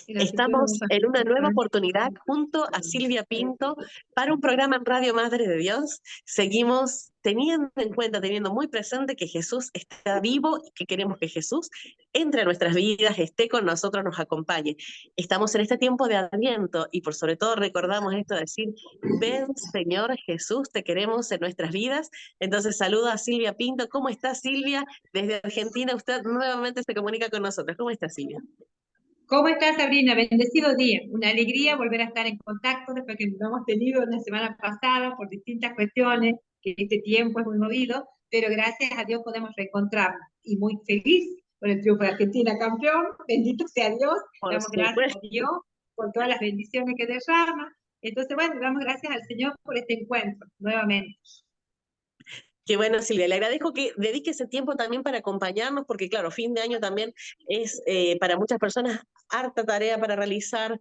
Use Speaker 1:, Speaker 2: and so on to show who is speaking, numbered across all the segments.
Speaker 1: Estamos en una nueva oportunidad junto a Silvia Pinto para un programa en Radio Madre de Dios. Seguimos teniendo en cuenta, teniendo muy presente que Jesús está vivo y que queremos que Jesús entre a nuestras vidas, esté con nosotros, nos acompañe. Estamos en este tiempo de Adviento y por sobre todo recordamos esto de decir, ven Señor Jesús, te queremos en nuestras vidas. Entonces saludo a Silvia Pinto. ¿Cómo está Silvia? Desde Argentina usted nuevamente se comunica con nosotros. ¿Cómo está Silvia?
Speaker 2: ¿Cómo estás, Sabrina? Bendecido día. Una alegría volver a estar en contacto después que nos hemos tenido la semana pasada por distintas cuestiones, que este tiempo es muy movido, pero gracias a Dios podemos reencontrarnos. Y muy feliz por el triunfo de Argentina campeón. Bendito sea Dios. Damos gracias a Dios por todas las bendiciones que derrama. Entonces, bueno, damos gracias al Señor por este encuentro nuevamente.
Speaker 1: Qué bueno, Silvia. Le agradezco que dedique ese tiempo también para acompañarnos, porque claro, fin de año también es para muchas personas harta tarea para realizar,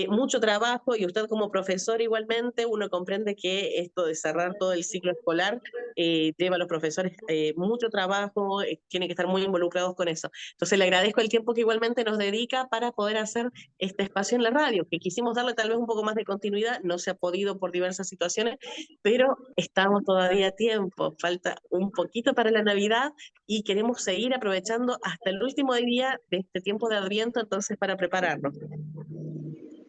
Speaker 1: mucho trabajo, y usted como profesor igualmente, uno comprende que esto de cerrar todo el ciclo escolar lleva a los profesores mucho trabajo, tienen que estar muy involucrados con eso. Entonces le agradezco el tiempo que igualmente nos dedica para poder hacer este espacio en la radio, que quisimos darle tal vez un poco más de continuidad, no se ha podido por diversas situaciones, pero estamos todavía a tiempo. Falta un poquito para la Navidad y queremos seguir aprovechando hasta el último día de este tiempo de Adviento, entonces, para prepararnos.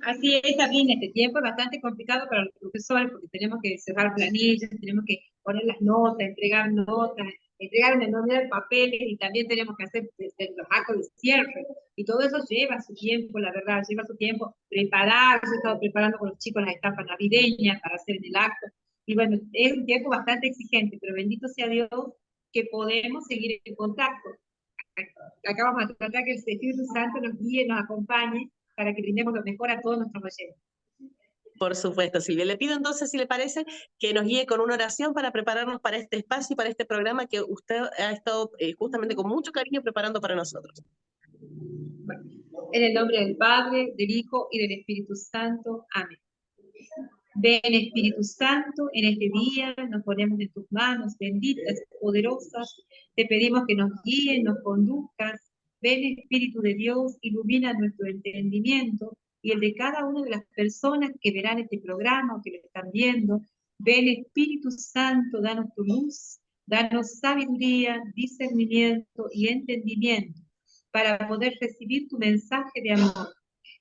Speaker 2: Así es, también este tiempo es bastante complicado para los profesores porque tenemos que cerrar planillas, tenemos que poner las notas, entregar una enormidad de papeles y también tenemos que hacer los actos de cierre. Y todo eso lleva su tiempo, la verdad, lleva su tiempo preparar. Yo he estado preparando con los chicos las estampas navideñas para hacer en el acto. Y bueno, es un tiempo bastante exigente, pero bendito sea Dios que podemos seguir en contacto. Acá vamos a tratar que el Espíritu Santo nos guíe, nos acompañe para que brindemos lo mejor a todos nuestros oyentes.
Speaker 1: Por supuesto, Silvia. Le pido entonces, si le parece, que nos guíe con una oración para prepararnos para este espacio y para este programa que usted ha estado justamente con mucho cariño preparando para nosotros.
Speaker 2: Bueno, en el nombre del Padre, del Hijo y del Espíritu Santo. Amén. Ven, Espíritu Santo, en este día nos ponemos en tus manos, benditas, poderosas. Te pedimos que nos guíes, nos conduzcas. Ven, Espíritu de Dios, ilumina nuestro entendimiento y el de cada una de las personas que verán este programa o que lo están viendo. Ven, Espíritu Santo, danos tu luz, danos sabiduría, discernimiento y entendimiento para poder recibir tu mensaje de amor.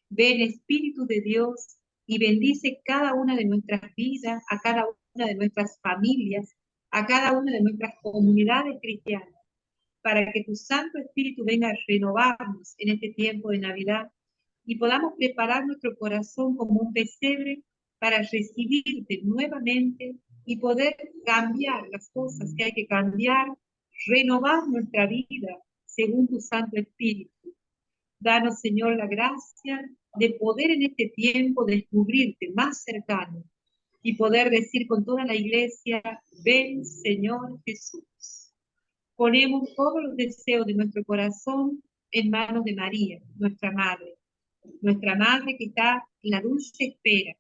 Speaker 2: Ven, Espíritu de Dios, y bendice cada una de nuestras vidas, a cada una de nuestras familias, a cada una de nuestras comunidades cristianas, para que tu Santo Espíritu venga a renovarnos en este tiempo de Navidad y podamos preparar nuestro corazón como un pesebre para recibirte nuevamente y poder cambiar las cosas que hay que cambiar, renovar nuestra vida según tu Santo Espíritu. Danos, Señor, la gracia de poder en este tiempo descubrirte más cercano y poder decir con toda la iglesia, ven, Señor Jesús. Ponemos todos los deseos de nuestro corazón en manos de María, nuestra Madre que está en la dulce espera.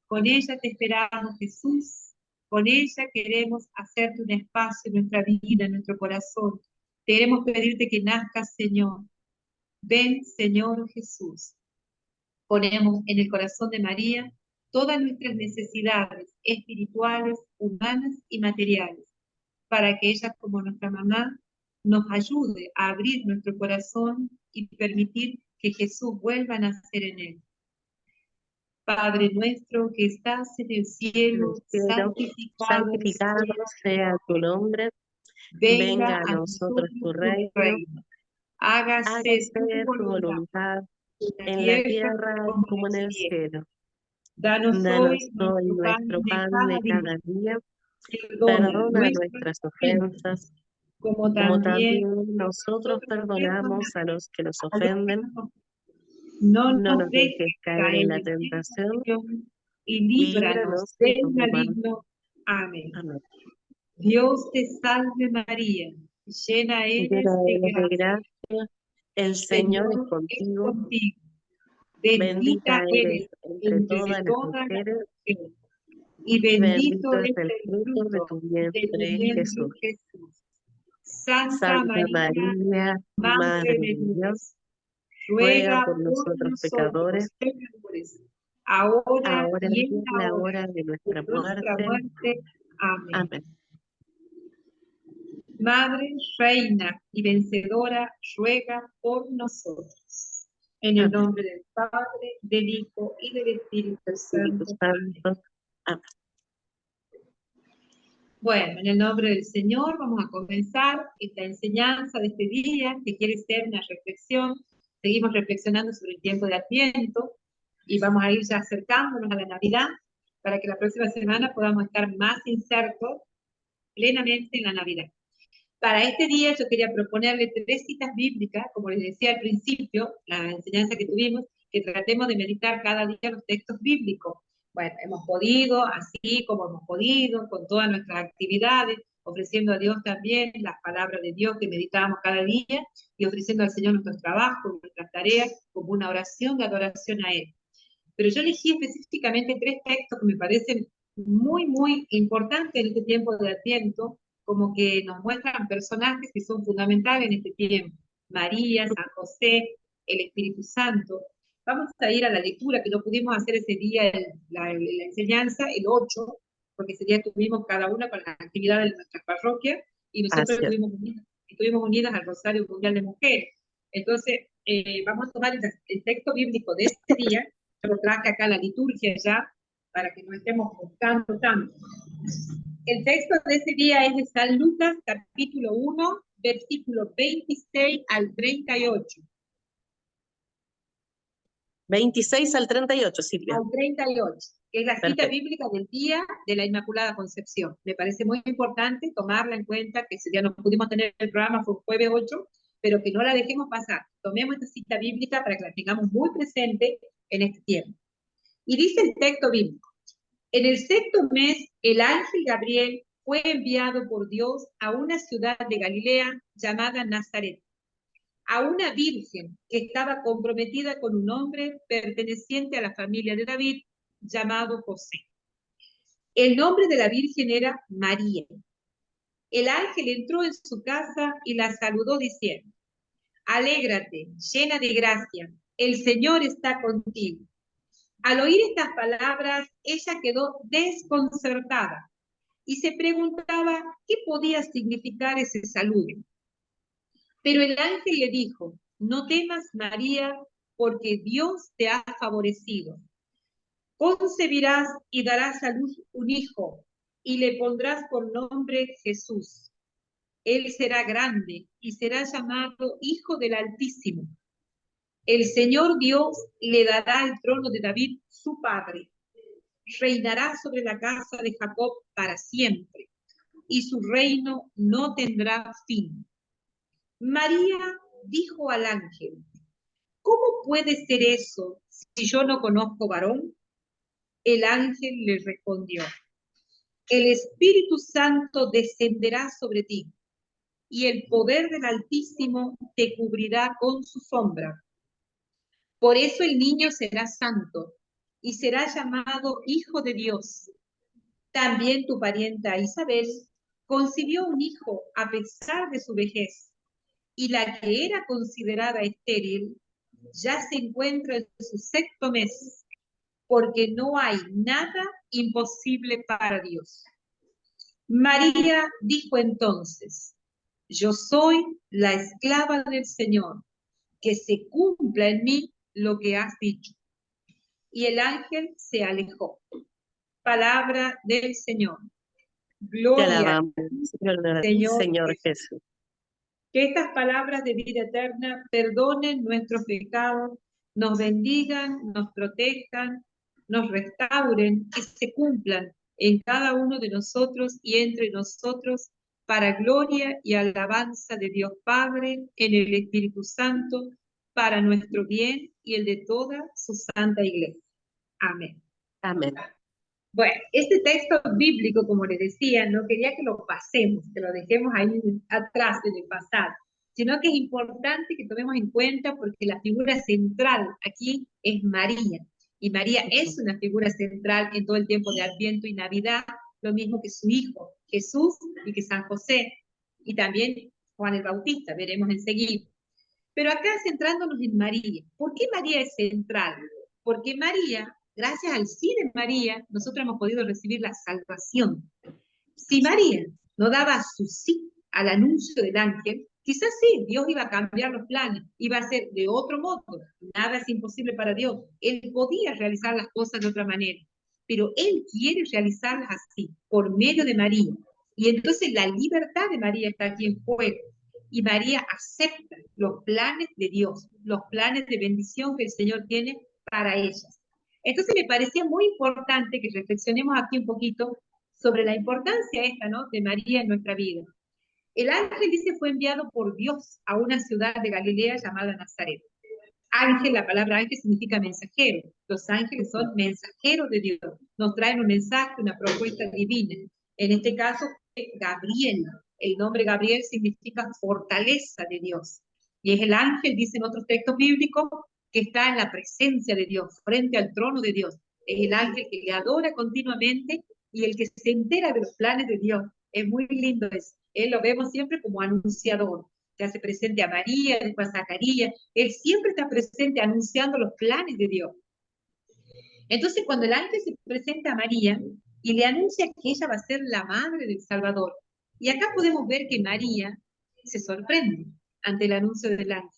Speaker 2: Con ella te esperamos, Jesús. Con ella queremos hacerte un espacio en nuestra vida, en nuestro corazón. Queremos pedirte que nazcas, Señor. Ven, Señor Jesús. Ponemos en el corazón de María todas nuestras necesidades espirituales, humanas y materiales, para que ella, como nuestra mamá, nos ayude a abrir nuestro corazón y permitir que Jesús vuelva a nacer en él. Padre nuestro que estás en el cielo,
Speaker 1: santificado sea tu nombre. Venga a nosotros tu reino. Hágase tu voluntad en la tierra como en el cielo.
Speaker 2: Danos hoy
Speaker 1: nuestro pan de cada día.
Speaker 2: Perdona
Speaker 1: nuestras ofensas,
Speaker 2: como
Speaker 1: también nosotros perdonamos a los que nos ofenden.
Speaker 2: No
Speaker 1: nos dejes caer en la tentación
Speaker 2: y líbranos del maligno. Amén.
Speaker 1: Amén.
Speaker 2: Dios te salve María, llena eres de gracia.
Speaker 1: El Señor es contigo. Bendita eres entre todas las mujeres,
Speaker 2: y bendito es
Speaker 1: el fruto de tu vientre, Jesús.
Speaker 2: Santa María,
Speaker 1: Madre de Dios, ruega
Speaker 2: ruega
Speaker 1: por
Speaker 2: por
Speaker 1: nosotros pecadores,
Speaker 2: nosotros, pecadores, ahora
Speaker 1: ahora
Speaker 2: y
Speaker 1: y
Speaker 2: en
Speaker 1: en
Speaker 2: la
Speaker 1: la
Speaker 2: hora
Speaker 1: hora de
Speaker 2: de
Speaker 1: nuestra
Speaker 2: nuestra
Speaker 1: muerte.
Speaker 2: muerte. Amén.
Speaker 1: Amén.
Speaker 2: Madre, reina y vencedora, ruega por nosotros. En el
Speaker 1: Amén.
Speaker 2: nombre del Padre, del Hijo y del Espíritu
Speaker 1: Espíritu
Speaker 2: Santo. Amén.
Speaker 1: Santo. Amén.
Speaker 2: Bueno, en el nombre del Señor vamos a comenzar esta enseñanza de este día, que quiere ser una reflexión. Seguimos reflexionando sobre el tiempo de Adviento y vamos a ir ya acercándonos a la Navidad para que la próxima semana podamos estar más insertos plenamente en la Navidad. Para este día yo quería proponerle 3 citas bíblicas, como les decía al principio, la enseñanza que tuvimos, que tratemos de meditar cada día los textos bíblicos. Bueno, hemos podido, así como hemos podido, con todas nuestras actividades, ofreciendo a Dios también las palabras de Dios que meditamos cada día y ofreciendo al Señor nuestros trabajos, nuestras tareas, como una oración de adoración a Él. Pero yo elegí específicamente 3 textos que me parecen muy, muy importantes en este tiempo de Adviento, como que nos muestran personajes que son fundamentales en este tiempo. María, San José, el Espíritu Santo. Vamos a ir a la lectura que no pudimos hacer ese día, la enseñanza, el 8, porque ese día estuvimos cada una con las actividades de nuestra parroquia y nosotros
Speaker 1: Así es.
Speaker 2: estuvimos unidas al Rosario Mundial de Mujeres. Entonces, vamos a tomar el texto bíblico de este día. Yo lo traje acá la liturgia ya, para que no estemos buscando tanto. El texto de ese día es de San Lucas, capítulo 1, versículo 26 al 38.
Speaker 1: 26 al 38, Silvia.
Speaker 2: Al 38, que es la cita
Speaker 1: Perfecto.
Speaker 2: bíblica del día de la Inmaculada Concepción. Me parece muy importante tomarla en cuenta, que ese día no pudimos tener el programa, fue jueves 8, pero que no la dejemos pasar. Tomemos esta cita bíblica para que la tengamos muy presente en este tiempo. Y dice el texto bíblico: en el 6º mes, el ángel Gabriel fue enviado por Dios a una ciudad de Galilea llamada Nazaret, a una virgen que estaba comprometida con un hombre perteneciente a la familia de David, llamado José. El nombre de la virgen era María. El ángel entró en su casa y la saludó diciendo: alégrate, llena de gracia, el Señor está contigo. Al oír estas palabras, ella quedó desconcertada y se preguntaba qué podía significar ese saludo. Pero el ángel le dijo: no temas, María, porque Dios te ha favorecido. Concebirás y darás a luz un hijo, y le pondrás por nombre Jesús. Él será grande y será llamado Hijo del Altísimo. El Señor Dios le dará el trono de David, su padre. Reinará sobre la casa de Jacob para siempre, y su reino no tendrá fin. María dijo al ángel: ¿cómo puede ser eso si yo no conozco varón? El ángel le respondió: el Espíritu Santo descenderá sobre ti, y el poder del Altísimo te cubrirá con su sombra. Por eso el niño será santo, y será llamado Hijo de Dios. También tu parienta Isabel concibió un hijo a pesar de su vejez, y la que era considerada estéril ya se encuentra en su 6º mes, porque no hay nada imposible para Dios. María dijo entonces: yo soy la esclava del Señor, que se cumpla en mí lo que has dicho. Y el ángel se alejó. Palabra del Señor.
Speaker 1: Te
Speaker 2: Gloria
Speaker 1: alabamos, Señor, a ti,
Speaker 2: Señor
Speaker 1: Señor
Speaker 2: Jesús.
Speaker 1: Jesús.
Speaker 2: Que estas palabras de vida eterna perdonen nuestros pecados, nos bendigan, nos protejan, nos restauren y se cumplan en cada uno de nosotros y entre nosotros, para gloria y alabanza de Dios Padre, en el Espíritu Santo, para nuestro bien y el de toda su santa iglesia. Amén.
Speaker 1: Amén.
Speaker 2: Bueno, este texto bíblico, como les decía, no quería que lo pasemos, que lo dejemos ahí atrás en el pasado, sino que es importante que tomemos en cuenta porque la figura central aquí es María. Y María es una figura central en todo el tiempo de Adviento y Navidad, lo mismo que su hijo Jesús y que San José, y también Juan el Bautista, veremos enseguida. Pero acá centrándonos en María. ¿Por qué María es central? Porque María, gracias al sí de María, nosotros hemos podido recibir la salvación. Si María no daba su sí al anuncio del ángel, quizás sí, Dios iba a cambiar los planes, iba a ser de otro modo. Nada es imposible para Dios. Él podía realizar las cosas de otra manera, pero Él quiere realizarlas así, por medio de María. Y entonces la libertad de María está aquí en juego. Y María acepta los planes de Dios, los planes de bendición que el Señor tiene para ellas. Entonces me parecía muy importante que reflexionemos aquí un poquito sobre la importancia esta, ¿no?, de María en nuestra vida. El ángel dice fue enviado por Dios a una ciudad de Galilea llamada Nazaret. Ángel, la palabra ángel significa mensajero. Los ángeles son mensajeros de Dios. Nos traen un mensaje, una propuesta divina. En este caso, Gabriel. El nombre Gabriel significa fortaleza de Dios. Y es el ángel, dicen otros textos bíblicos, que está en la presencia de Dios, frente al trono de Dios. Es el ángel que le adora continuamente y el que se entera de los planes de Dios. Es muy lindo eso. Él lo vemos siempre como anunciador. Se hace presente a María, después a Zacarías. Él siempre está presente anunciando los planes de Dios. Entonces, cuando el ángel se presenta a María y le anuncia que ella va a ser la madre del Salvador, y acá podemos ver que María se sorprende ante el anuncio del ángel.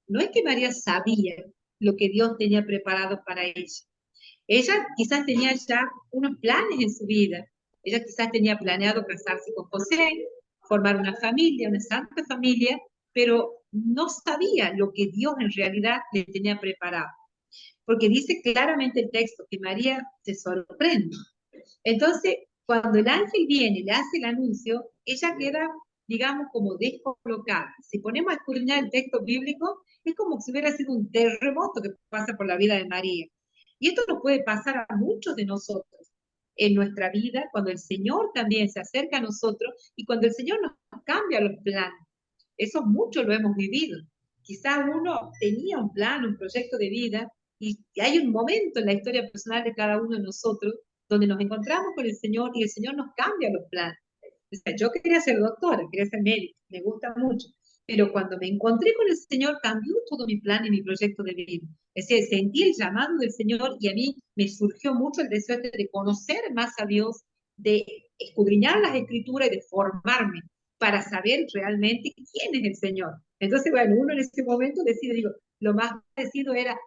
Speaker 2: No es que María sabía lo que Dios tenía preparado para ella. Ella quizás tenía ya unos planes en su vida. Ella quizás tenía planeado casarse con José, formar una familia, una santa familia, pero no sabía lo que Dios en realidad le tenía preparado. Porque dice claramente el texto que María se sorprende. Entonces, cuando el ángel viene y le hace el anuncio, ella queda, digamos, como descolocada. Si ponemos a escudriñar el texto bíblico, es como si hubiera sido un terremoto que pasa por la vida de María. Y esto nos puede pasar a muchos de nosotros en nuestra vida, cuando el Señor también se acerca a nosotros y cuando el Señor nos cambia los planes. Eso mucho lo hemos vivido. Quizás uno tenía un plan, un proyecto de vida, y hay un momento en la historia personal de cada uno de nosotros donde nos encontramos con el Señor y el Señor nos cambia los planes. O sea, yo quería ser doctora, quería ser médica, me gusta mucho, pero cuando me encontré con el Señor cambió todo mi plan y mi proyecto de vida. Es decir, sentí el llamado del Señor y a mí me surgió mucho el deseo de conocer más a Dios, de escudriñar las Escrituras y de formarme para saber realmente quién es el Señor. Entonces, bueno, uno en ese momento decide, digo, lo más parecido era,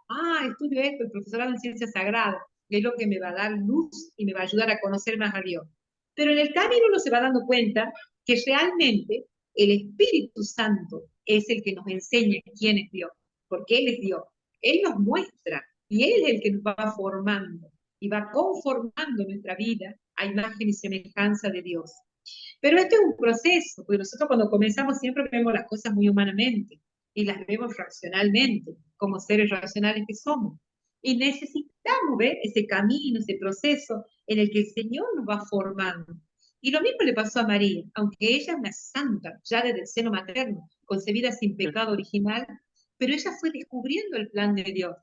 Speaker 2: estudio esto, el profesorado en ciencias sagradas, que es lo que me va a dar luz y me va a ayudar a conocer más a Dios. Pero en el camino uno se va dando cuenta que realmente el Espíritu Santo es el que nos enseña quién es Dios, porque Él es Dios. Él nos muestra y Él es el que nos va formando y va conformando nuestra vida a imagen y semejanza de Dios. Pero esto es un proceso, porque nosotros cuando comenzamos siempre vemos las cosas muy humanamente y las vemos racionalmente, como seres racionales que somos. Y necesitamos ver ese camino, ese proceso en el que el Señor nos va formando. Y lo mismo le pasó a María, aunque ella es una santa, ya desde el seno materno, concebida sin pecado original, pero ella fue descubriendo el plan de Dios.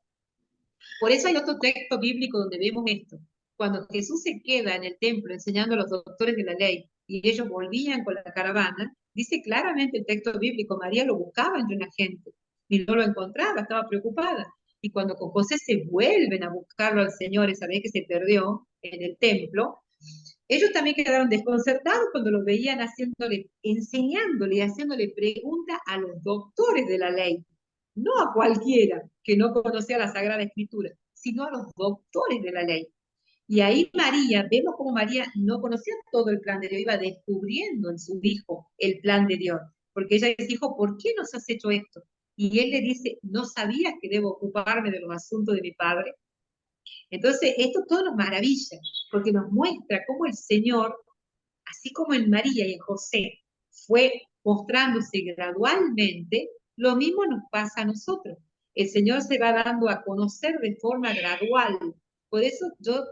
Speaker 2: Por eso hay otro texto bíblico donde vemos esto. Cuando Jesús se queda en el templo enseñando a los doctores de la ley y ellos volvían con la caravana, dice claramente el texto bíblico, María lo buscaba entre la gente y no lo encontraba, estaba preocupada. Y cuando con José se vuelven a buscarlo al Señor esa vez que se perdió en el templo, ellos también quedaron desconcertados cuando lo veían enseñándole y haciéndole preguntas a los doctores de la ley, no a cualquiera que no conocía la Sagrada Escritura, sino a los doctores de la ley. Y ahí María, vemos cómo María no conocía todo el plan de Dios, iba descubriendo en su hijo el plan de Dios, porque ella le dijo, ¿por qué nos has hecho esto? Y él le dice, ¿no sabías que debo ocuparme de los asuntos de mi padre? Entonces, esto todo nos maravilla, porque nos muestra cómo el Señor, así como en María y en José, fue mostrándose gradualmente, lo mismo nos pasa a nosotros. El Señor se va dando a conocer de forma gradual. Por eso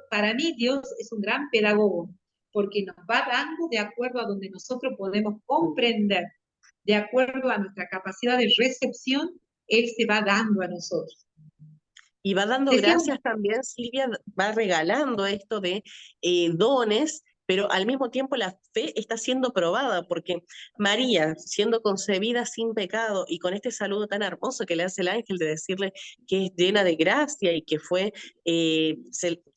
Speaker 2: para mí Dios es un gran pedagogo, porque nos va dando de acuerdo a donde nosotros podemos comprender, de acuerdo a nuestra capacidad de recepción, Él se va dando a nosotros.
Speaker 1: Y va dando
Speaker 2: Decía
Speaker 1: gracias también, Silvia, va regalando esto de dones pero al mismo tiempo la fe está siendo probada, porque María, siendo concebida sin pecado y con este saludo tan hermoso que le hace el ángel de decirle que es llena de gracia y que fue,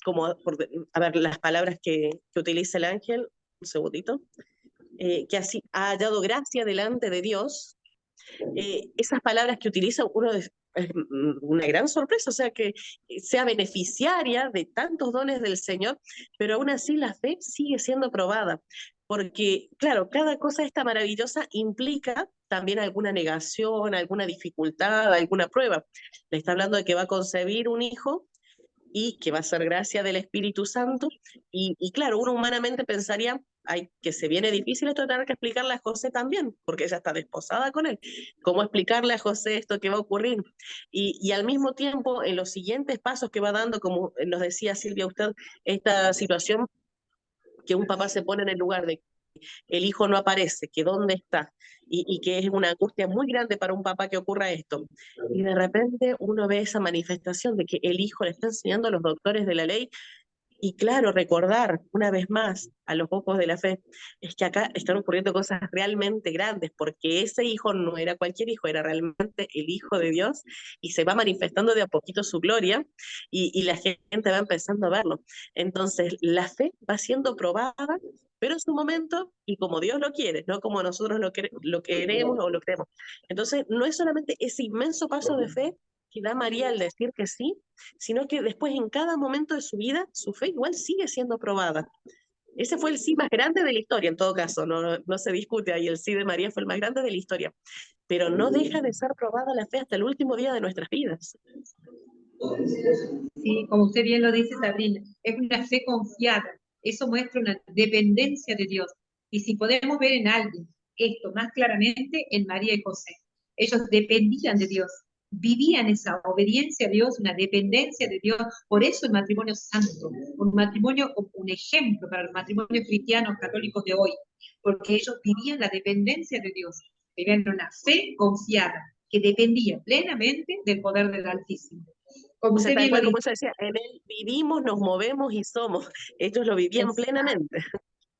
Speaker 1: como, a ver, las palabras que utiliza el ángel, un segundito, que así ha hallado gracia delante de Dios, esas palabras que utiliza uno es una gran sorpresa, o sea, que sea beneficiaria de tantos dones del Señor, pero aún así la fe sigue siendo probada, porque claro, cada cosa esta maravillosa implica también alguna negación, alguna dificultad, alguna prueba. Le está hablando de que va a concebir un hijo y que va a ser gracia del Espíritu Santo. Y claro, uno humanamente pensaría, ay, que se viene difícil esto de tener que explicarle a José también, porque ella está desposada con él. ¿Cómo explicarle a José esto que va a ocurrir? Y al mismo tiempo, en los siguientes pasos que va dando, como nos decía Silvia usted, esta situación que un papá se pone en el lugar de el hijo no aparece, que dónde está, y que es una angustia muy grande para un papá que ocurra esto. Y de repente uno ve esa manifestación de que el hijo le está enseñando a los doctores de la ley, y claro, recordar una vez más a los ojos de la fe, es que acá están ocurriendo cosas realmente grandes, porque ese hijo no era cualquier hijo, era realmente el Hijo de Dios, y se va manifestando de a poquito su gloria, y la gente va empezando a verlo. Entonces, la fe va siendo probada, pero en su momento y como Dios lo quiere, no como nosotros lo queremos o lo creemos. Entonces, no es solamente ese inmenso paso de fe que da María al decir que sí, sino que después en cada momento de su vida, su fe igual sigue siendo probada. Ese fue el sí más grande de la historia, en todo caso, no se discute ahí, el sí de María fue el más grande de la historia, pero no deja de ser probada la fe hasta el último día de nuestras vidas.
Speaker 2: Sí, como usted bien lo dice, Sabrina, es una fe confiada. Eso muestra una dependencia de Dios. Y si podemos ver en alguien esto más claramente, en María y José. Ellos dependían de Dios, vivían esa obediencia a Dios, una dependencia de Dios. Por eso el matrimonio santo, un matrimonio, un ejemplo para los matrimonios cristianos católicos de hoy, porque ellos vivían la dependencia de Dios, vivían una fe confiada, que dependía plenamente del poder del Altísimo. Como
Speaker 1: O sea,
Speaker 2: usted
Speaker 1: tal
Speaker 2: bien lo
Speaker 1: cual como
Speaker 2: dice,
Speaker 1: se decía, en él vivimos, nos movemos y somos. Ellos lo vivían
Speaker 2: es
Speaker 1: plenamente.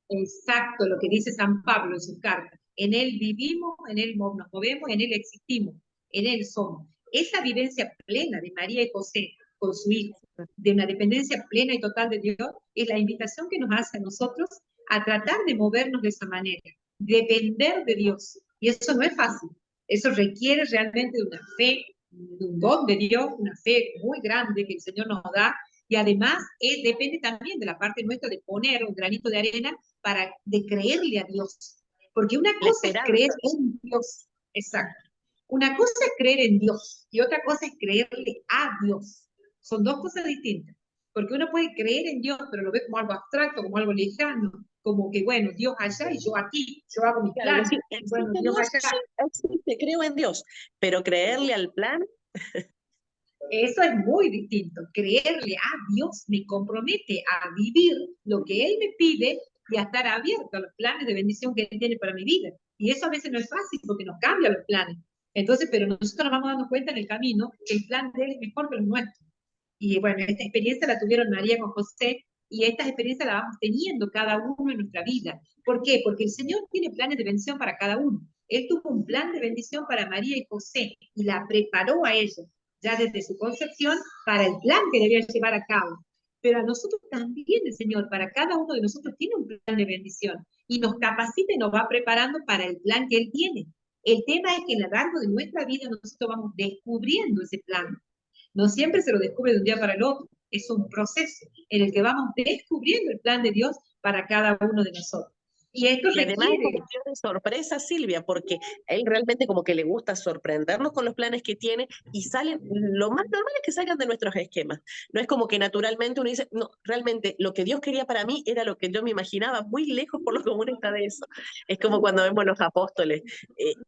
Speaker 2: exacto lo que dice San Pablo en sus cartas. En él vivimos, en él nos movemos, en él existimos, en él somos. Esa vivencia plena de María y José con su hijo, de una dependencia plena y total de Dios, es la invitación que nos hace a nosotros a tratar de movernos de esa manera, depender de Dios. Y eso no es fácil. Eso requiere realmente de una fe, de un don de Dios, una fe muy grande que el Señor nos da. Y además depende también de la parte nuestra de poner un granito de arena de creerle a Dios. Porque una
Speaker 1: La
Speaker 2: cosa es creer
Speaker 1: esperanza.
Speaker 2: en Dios, exacto. Una cosa es creer en Dios y otra cosa es creerle a Dios. Son dos cosas distintas. Porque uno puede creer en Dios, pero lo ve como algo abstracto, como algo lejano, como que, bueno, Dios allá y yo aquí, yo hago mi
Speaker 1: Claro,
Speaker 2: plan.
Speaker 1: decir,
Speaker 2: Bueno,
Speaker 1: ¿existe
Speaker 2: Dios
Speaker 1: Dios?
Speaker 2: allá.
Speaker 1: Sí, existe, creo en Dios, pero creerle al plan.
Speaker 2: Eso es muy distinto. Creerle a Dios me compromete a vivir lo que Él me pide y a estar abierto a los planes de bendición que Él tiene para mi vida. Y eso a veces no es fácil porque nos cambia los planes. Entonces, pero nosotros nos vamos dando cuenta en el camino que el plan de Él es mejor que el nuestro. Y bueno, esta experiencia la tuvieron María con José y estas experiencias las vamos teniendo cada uno en nuestra vida. ¿Por qué? Porque el Señor tiene planes de bendición para cada uno. Él tuvo un plan de bendición para María y José y la preparó a ellos ya desde su concepción para el plan que debía llevar a cabo. Pero a nosotros también el Señor, para cada uno de nosotros, tiene un plan de bendición y nos capacita y nos va preparando para el plan que Él tiene. El tema es que a lo largo de nuestra vida nosotros vamos descubriendo ese plan. No siempre se lo descubre de un día para el otro. Es un proceso en el que vamos descubriendo el plan de Dios para cada uno de nosotros. Y esto
Speaker 1: Y además es como
Speaker 2: requiere,
Speaker 1: que de sorpresa, Silvia, porque a él realmente como que le gusta sorprendernos con los planes que tiene y salen, lo más normal es que salgan de nuestros esquemas. No es como que naturalmente uno dice, no, realmente lo que Dios quería para mí era lo que yo me imaginaba, muy lejos por lo común está de eso. Es como cuando vemos los apóstoles.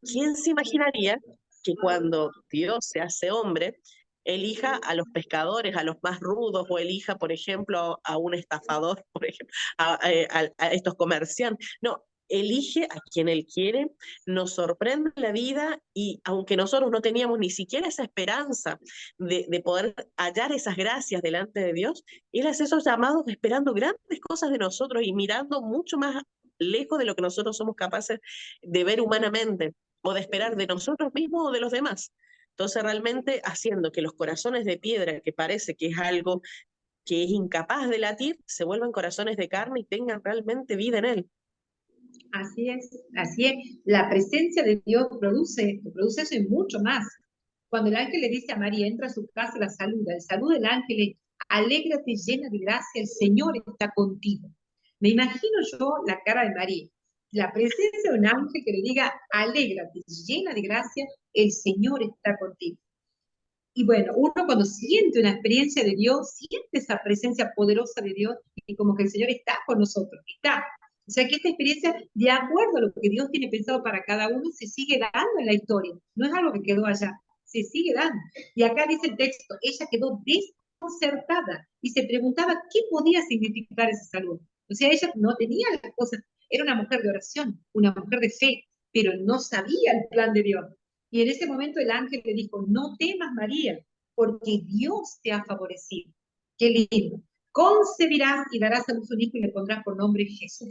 Speaker 1: ¿Quién se imaginaría que cuando Dios se hace hombre, elija a los pescadores, a los más rudos, o elija, por ejemplo, a un estafador, por ejemplo, a estos comerciantes? No, elige a quien Él quiere, nos sorprende la vida y aunque nosotros no teníamos ni siquiera esa esperanza de poder hallar esas gracias delante de Dios, Él hace esos llamados esperando grandes cosas de nosotros y mirando mucho más lejos de lo que nosotros somos capaces de ver humanamente o de esperar de nosotros mismos o de los demás. Entonces realmente haciendo que los corazones de piedra, que parece que es algo que es incapaz de latir, se vuelvan corazones de carne y tengan realmente vida en Él.
Speaker 2: Así es, así es. La presencia de Dios produce eso y mucho más. Cuando el ángel le dice a María, entra a su casa, la saluda. El saludo del ángel es, alégrate llena de gracia, el Señor está contigo. Me imagino yo la cara de María, la presencia de un ángel que le diga, alégrate llena de gracia, el Señor está contigo. Y bueno, uno cuando siente una experiencia de Dios, siente esa presencia poderosa de Dios y como que el Señor está con nosotros, está. O sea que esta experiencia, de acuerdo a lo que Dios tiene pensado para cada uno, se sigue dando en la historia. No es algo que quedó allá, se sigue dando. Y acá dice el texto, ella quedó desconcertada y se preguntaba qué podía significar ese saludo. O sea, ella no tenía las cosas, era una mujer de oración, una mujer de fe, pero no sabía el plan de Dios. Y en ese momento el ángel le dijo, no temas María, porque Dios te ha favorecido. Qué lindo. Concebirás y darás a luz un hijo y le pondrás por nombre Jesús.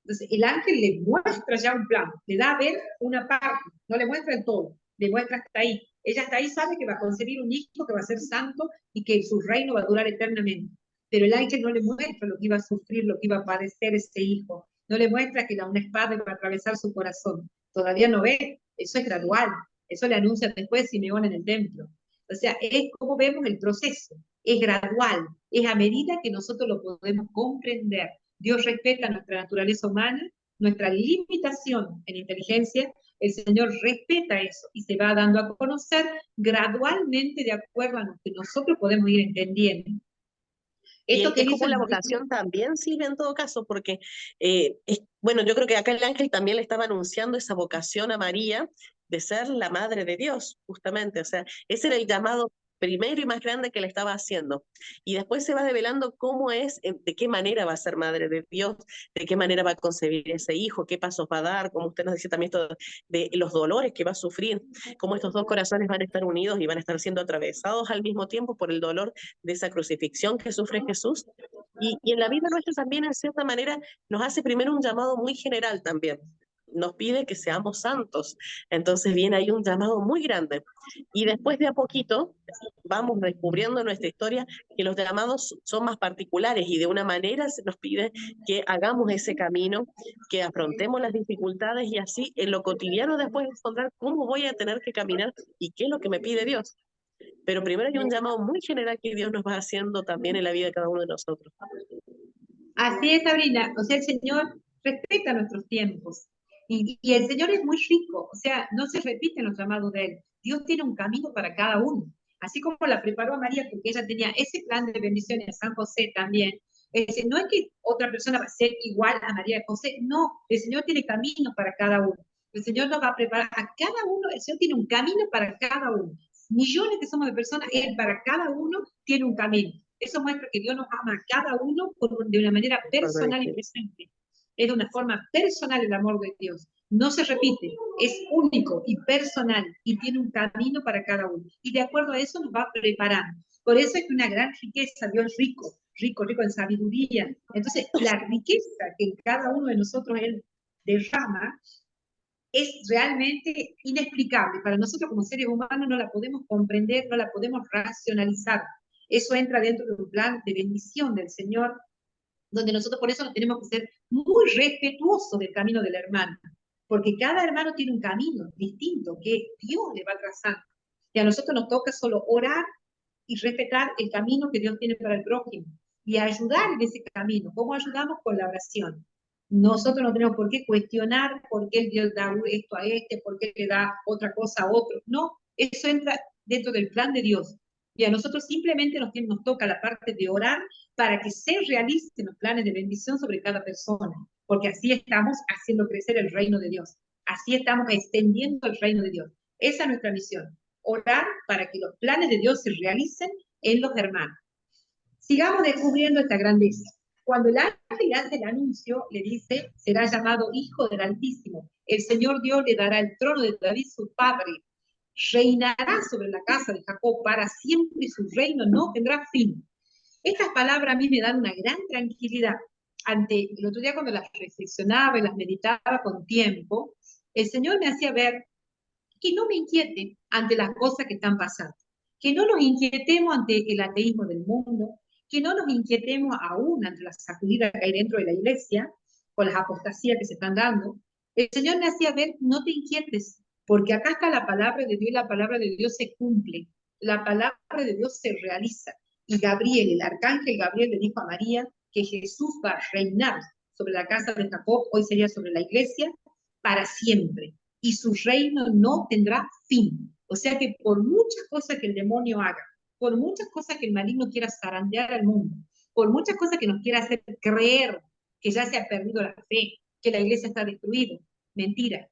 Speaker 2: Entonces el ángel le muestra ya un plan, le da a ver una parte, no le muestra el todo, le muestra hasta ahí. Ella hasta ahí sabe que va a concebir un hijo que va a ser santo y que su reino va a durar eternamente. Pero el ángel no le muestra lo que iba a sufrir, lo que iba a padecer ese hijo. No le muestra que una espada va a atravesar su corazón. Todavía no ve, eso es gradual. Eso le anuncia después Simeón en el templo. O sea, es como vemos el proceso. Es gradual, es a medida que nosotros lo podemos comprender. Dios respeta nuestra naturaleza humana, nuestra limitación en inteligencia. El Señor respeta eso y se va dando a conocer gradualmente de acuerdo a lo que nosotros podemos ir entendiendo.
Speaker 1: Y
Speaker 2: Esto que
Speaker 1: es como
Speaker 2: dice el
Speaker 1: la
Speaker 2: maestro,
Speaker 1: vocación también sirve en todo caso, porque, bueno, yo creo que acá el ángel también le estaba anunciando esa vocación a María de ser la madre de Dios, justamente. O sea, ese era el llamado primero y más grande que le estaba haciendo. Y después se va develando cómo es, de qué manera va a ser madre de Dios, de qué manera va a concebir ese hijo, qué pasos va a dar, como usted nos decía también, esto de los dolores que va a sufrir, cómo estos dos corazones van a estar unidos y van a estar siendo atravesados al mismo tiempo por el dolor de esa crucifixión que sufre Jesús. Y en la vida nuestra también, en cierta manera, nos hace primero un llamado muy general también. Nos pide que seamos santos. Entonces viene ahí un llamado muy grande. Y después de a poquito vamos descubriendo en nuestra historia que los llamados son más particulares y de una manera se nos pide que hagamos ese camino, que afrontemos las dificultades y así en lo cotidiano después encontrar cómo voy a tener que caminar y qué es lo que me pide Dios. Pero primero hay un llamado muy general que Dios nos va haciendo también en la vida de cada uno de nosotros.
Speaker 2: así es, Sabrina, o sea, el Señor respeta nuestros tiempos y el Señor es muy rico, o sea, no se repiten los llamados de Él. Dios tiene un camino para cada uno, así como la preparó a María porque ella tenía ese plan de bendiciones a San José también. No es que otra persona va a ser igual a María de José, no, el Señor tiene caminos para cada uno. El Señor nos va a preparar a cada uno, el Señor tiene un camino para cada uno. Millones que somos de personas, Él para cada uno tiene un camino. Eso muestra que Dios nos ama a cada uno de una manera personal y presente. Es de una forma personal el amor de Dios. No se repite, es único y personal y tiene un camino para cada uno. Y de acuerdo a eso nos va preparando. Por eso es que una gran riqueza, Dios es rico, rico, rico en sabiduría. Entonces, la riqueza que en cada uno de nosotros Él derrama es realmente inexplicable. Para nosotros como seres humanos no la podemos comprender, no la podemos racionalizar. Eso entra dentro de un plan de bendición del Señor, donde nosotros por eso tenemos que ser muy respetuosos del camino del hermano, porque cada hermano tiene un camino distinto que Dios le va trazando. Y a nosotros nos toca solo orar y respetar el camino que Dios tiene para el prójimo y ayudar en ese camino. ¿Cómo ayudamos? Con la oración. Nosotros no tenemos por qué cuestionar por qué Dios da esto a este, por qué le da otra cosa a otro. No, eso entra dentro del plan de Dios. Y a nosotros simplemente nos toca la parte de orar para que se realicen los planes de bendición sobre cada persona, porque así estamos haciendo crecer el reino de Dios. Así estamos extendiendo el reino de Dios. Esa es nuestra misión, orar para que los planes de Dios se realicen en los hermanos. Sigamos descubriendo esta grandeza. Cuando el ángel le hace el anuncio, le dice, será llamado Hijo del Altísimo. El Señor Dios le dará el trono de David, su padre. Reinará sobre la casa de Jacob para siempre y su reino no tendrá fin. Estas palabras a mí me dan una gran tranquilidad. El otro día cuando las reflexionaba y las meditaba con tiempo, el Señor me hacía ver que no me inquiete ante las cosas que están pasando, que no nos inquietemos ante el ateísmo del mundo, que no nos inquietemos aún ante la sacudida que hay dentro de la iglesia, con las apostasías que se están dando. El Señor me hacía ver, no te inquietes, porque acá está la palabra de Dios y la palabra de Dios se cumple, la palabra de Dios se realiza. Y Gabriel, el arcángel Gabriel le dijo a María que Jesús va a reinar sobre la casa de Jacob, hoy sería sobre la iglesia, para siempre y su reino no tendrá fin. O sea que por muchas cosas que el demonio haga, por muchas cosas que el maligno quiera zarandear al mundo, por muchas cosas que nos quiera hacer creer que ya se ha perdido la fe, que la iglesia está destruida, mentira,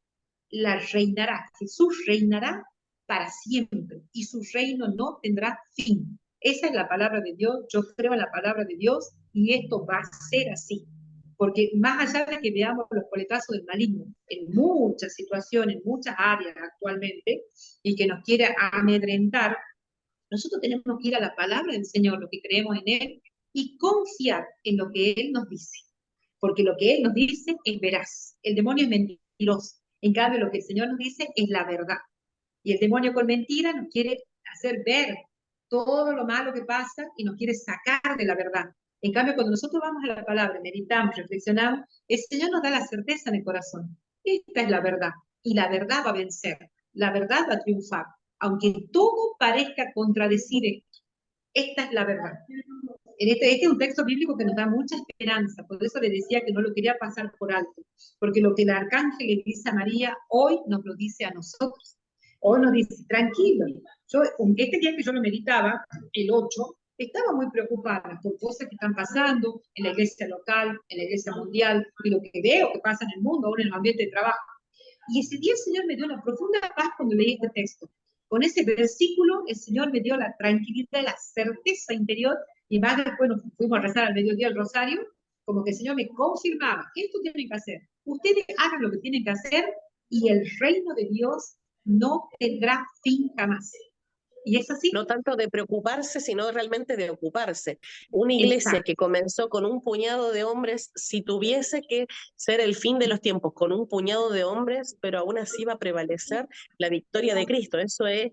Speaker 2: la reinará, Jesús reinará para siempre y su reino no tendrá fin. Esa es la palabra de Dios, yo creo en la palabra de Dios y esto va a ser así. Porque más allá de que veamos los coletazos del maligno en muchas situaciones, en muchas áreas actualmente, y que nos quiere amedrentar, nosotros tenemos que ir a la palabra del Señor, lo que creemos en Él, y confiar en lo que Él nos dice. Porque lo que Él nos dice es veraz. El demonio es mentiroso. En cambio, lo que el Señor nos dice es la verdad. Y el demonio con mentira nos quiere hacer ver todo lo malo que pasa y nos quiere sacar de la verdad. En cambio, cuando nosotros vamos a la palabra, meditamos, reflexionamos, el Señor nos da la certeza en el corazón. Esta es la verdad. Y la verdad va a vencer. La verdad va a triunfar. Aunque todo parezca contradecir esto, esta es la verdad. Este es un texto bíblico que nos da mucha esperanza. Por eso le decía que no lo quería pasar por alto. Porque lo que el arcángel le dice a María, hoy nos lo dice a nosotros. Hoy nos dice, tranquilo. Este día que yo lo meditaba, el 8, estaba muy preocupada por cosas que están pasando en la iglesia local, en la iglesia mundial, y lo que veo que pasa en el mundo, ahora en el ambiente de trabajo. Y ese día el Señor me dio una profunda paz cuando leí este texto. Con ese versículo, el Señor me dio la tranquilidad, la certeza interior, y más después nos fuimos a rezar al mediodía el rosario, como que el Señor me confirmaba, esto tienen que hacer, ustedes hagan lo que tienen que hacer, y el reino de Dios no tendrá fin jamás. Y es así.
Speaker 1: No tanto de preocuparse, sino realmente de ocuparse. Una iglesia
Speaker 2: Exacto.
Speaker 1: que comenzó con un puñado de hombres, si tuviese que ser el fin de los tiempos, con un puñado de hombres, pero aún así va a prevalecer la victoria de Cristo. Eso es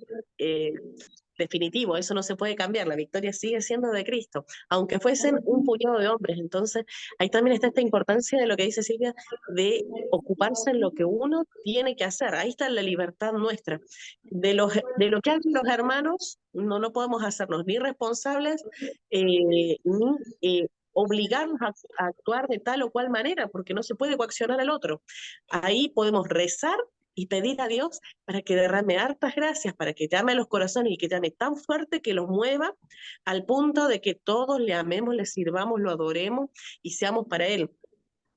Speaker 1: definitivo, eso no se puede cambiar, la victoria sigue siendo de Cristo, aunque fuesen un puñado de hombres. Entonces, ahí también está esta importancia de lo que dice Silvia, de ocuparse en lo que uno tiene que hacer. Ahí está la libertad nuestra. De lo que hacen los hermanos, no podemos hacernos ni responsables, ni obligarnos a actuar de tal o cual manera, porque no se puede coaccionar al otro. Ahí podemos rezar y pedir a Dios para que derrame hartas gracias, para que llame a los corazones y que llame tan fuerte que los mueva al punto de que todos le amemos, le sirvamos, lo adoremos y seamos para Él.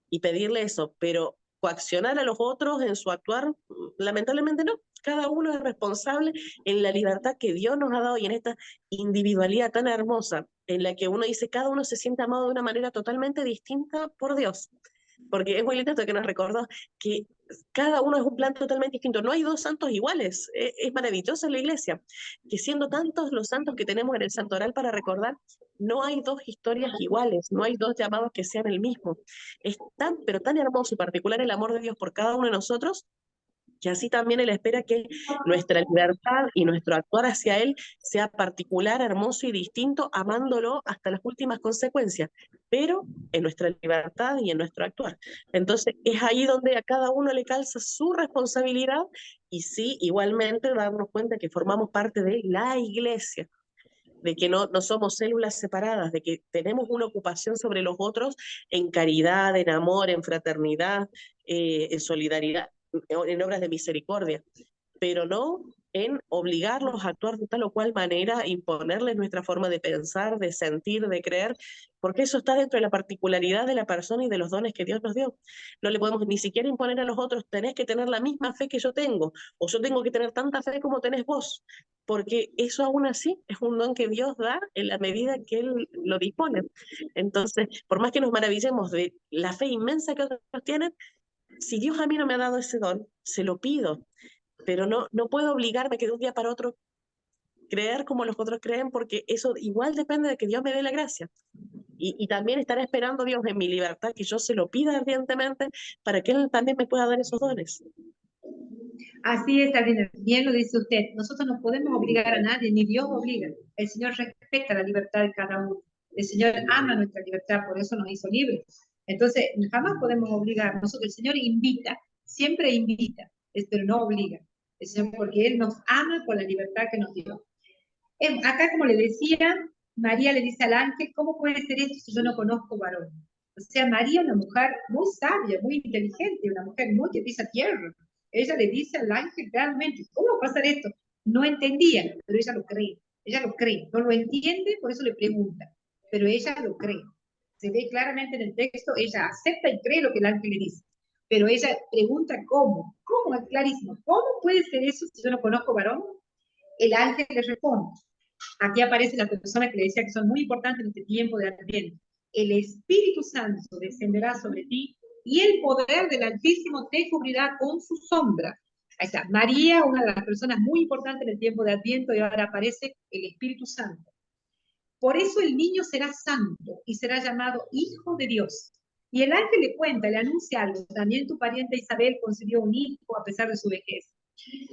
Speaker 1: Y pedirle eso, pero coaccionar a los otros en su actuar, lamentablemente no. Cada uno es responsable en la libertad que Dios nos ha dado y en esta individualidad tan hermosa, en la que uno dice, cada uno se siente amado de una manera totalmente distinta por Dios. Porque es muy lindo esto que nos recordó que cada uno es un plan totalmente distinto. No hay dos santos iguales. Es maravilloso en la iglesia que siendo tantos los santos que tenemos en el santoral para recordar, no hay dos historias iguales, no hay dos llamados que sean el mismo. Es tan, pero tan hermoso y particular el amor de Dios por cada uno de nosotros, que así también Él espera que nuestra libertad y nuestro actuar hacia Él sea particular, hermoso y distinto, amándolo hasta las últimas consecuencias, pero en nuestra libertad y en nuestro actuar. Entonces es ahí donde a cada uno le calza su responsabilidad y sí, igualmente darnos cuenta que formamos parte de la iglesia, de que no somos células separadas, de que tenemos una ocupación sobre los otros en caridad, en amor, en fraternidad, en solidaridad, en obras de misericordia, pero no en obligarlos a actuar de tal o cual manera, imponerles nuestra forma de pensar, de sentir, de creer, porque eso está dentro de la particularidad de la persona y de los dones que Dios nos dio. No le podemos ni siquiera imponer a los otros, tenés que tener la misma fe que yo tengo, o yo tengo que tener tanta fe como tenés vos, porque eso aún así es un don que Dios da en la medida que Él lo dispone. Entonces, por más que nos maravillemos de la fe inmensa que otros tienen, si Dios a mí no me ha dado ese don, se lo pido, pero no puedo obligarme que de un día para otro creer como los otros creen, porque eso igual depende de que Dios me dé la gracia. Y también estará esperando Dios en mi libertad que yo se lo pida ardientemente para que Él también me pueda dar esos dones.
Speaker 2: Así es, Sabrina, bien lo dice usted. Nosotros no podemos obligar a nadie, ni Dios obliga. El Señor respeta la libertad de cada uno. El Señor ama nuestra libertad, por eso nos hizo libres. Entonces, jamás podemos obligar. Nosotros, el Señor invita, siempre invita, pero no obliga. El Señor, porque Él nos ama con la libertad que nos dio. Acá, como le decía, María le dice al ángel, ¿cómo puede ser esto si yo no conozco varón? O sea, María, una mujer muy sabia, muy inteligente, una mujer muy que pisa tierra. Ella le dice al ángel realmente, ¿cómo va a pasar esto? No entendía, pero ella lo cree. Ella lo cree. No lo entiende, por eso le pregunta. Pero ella lo cree. Se ve claramente en el texto, ella acepta y cree lo que el ángel le dice. Pero ella pregunta cómo. ¿Cómo? Es clarísimo. ¿Cómo puede ser eso si yo no conozco varón? El ángel le responde. Aquí aparece la persona que le decía que son muy importantes en este tiempo de Adviento. El Espíritu Santo descenderá sobre ti y el poder del Altísimo te cubrirá con su sombra. Ahí está, María, una de las personas muy importantes en el tiempo de Adviento, y ahora aparece el Espíritu Santo. Por eso el niño será santo y será llamado Hijo de Dios. Y el ángel le cuenta, le anuncia algo. También tu pariente Isabel concibió un hijo a pesar de su vejez.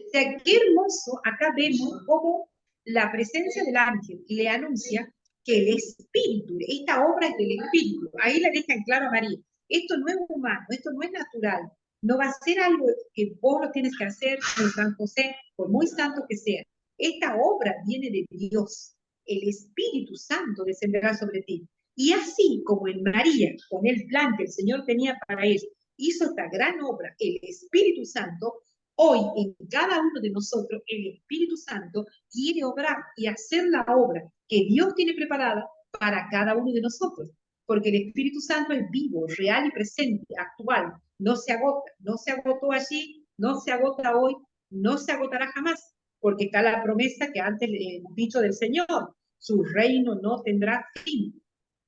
Speaker 2: O sea, qué hermoso, acá vemos cómo la presencia del ángel le anuncia que el Espíritu, esta obra es del Espíritu, ahí la deja en claro a María, esto no es humano, esto no es natural, no va a ser algo que vos lo tienes que hacer en San José, por muy santo que sea, esta obra viene de Dios, el Espíritu Santo descenderá sobre ti, y así como en María, con el plan que el Señor tenía para ella, hizo esta gran obra, el Espíritu Santo, hoy en cada uno de nosotros el Espíritu Santo quiere obrar y hacer la obra que Dios tiene preparada para cada uno de nosotros. Porque el Espíritu Santo es vivo, real y presente, actual. No se agota, no se agotó allí, no se agota hoy, no se agotará jamás. Porque está la promesa que antes le hemos dicho del Señor, su reino no tendrá fin.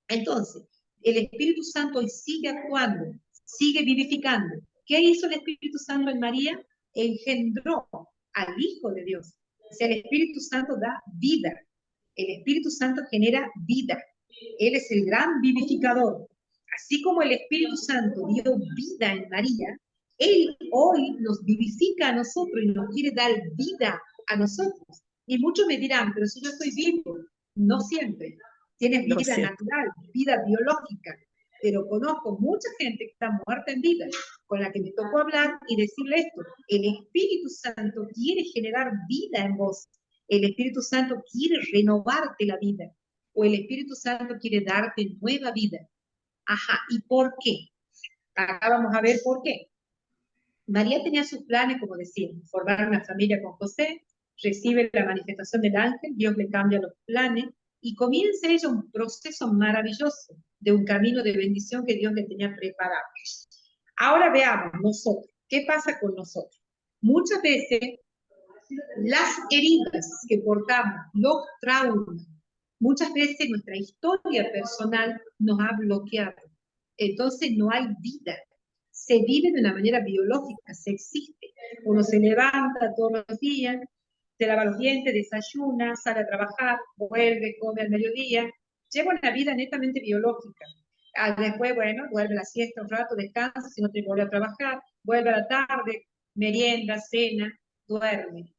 Speaker 2: Entonces, el Espíritu Santo hoy sigue actuando, sigue vivificando. ¿Qué hizo el Espíritu Santo en María? Engendró al Hijo de Dios. O sea, el Espíritu Santo da vida. El Espíritu Santo genera vida. Él es el gran vivificador. Así como el Espíritu Santo dio vida en María, Él hoy nos vivifica a nosotros y nos quiere dar vida a nosotros. Y muchos me dirán, pero si yo estoy vivo, no siempre. Tienes
Speaker 1: No
Speaker 2: vida
Speaker 1: sé.
Speaker 2: natural, vida biológica, pero conozco mucha gente que está muerta en vida, con la que me tocó hablar y decirle esto. El Espíritu Santo quiere generar vida en vos. El Espíritu Santo quiere renovarte la vida. O el Espíritu Santo quiere darte nueva vida. Ajá, ¿y por qué? Acá vamos a ver por qué. María tenía sus planes, como decíamos, formar una familia con José, recibe la manifestación del ángel, Dios le cambia los planes y comienza ella un proceso maravilloso de un camino de bendición que Dios le tenía preparado. Ahora veamos nosotros, ¿qué pasa con nosotros? Muchas veces las heridas que portamos, los traumas, muchas veces nuestra historia personal nos ha bloqueado. Entonces no hay vida. Se vive de una manera biológica, se existe. Uno se levanta todos los días, se lava los dientes, desayuna, sale a trabajar, vuelve, come al mediodía. Lleva una vida netamente biológica. Después, bueno, duerme la siesta un rato, descansa, si no te vuelve a trabajar, vuelve a la tarde, merienda, cena, duerme.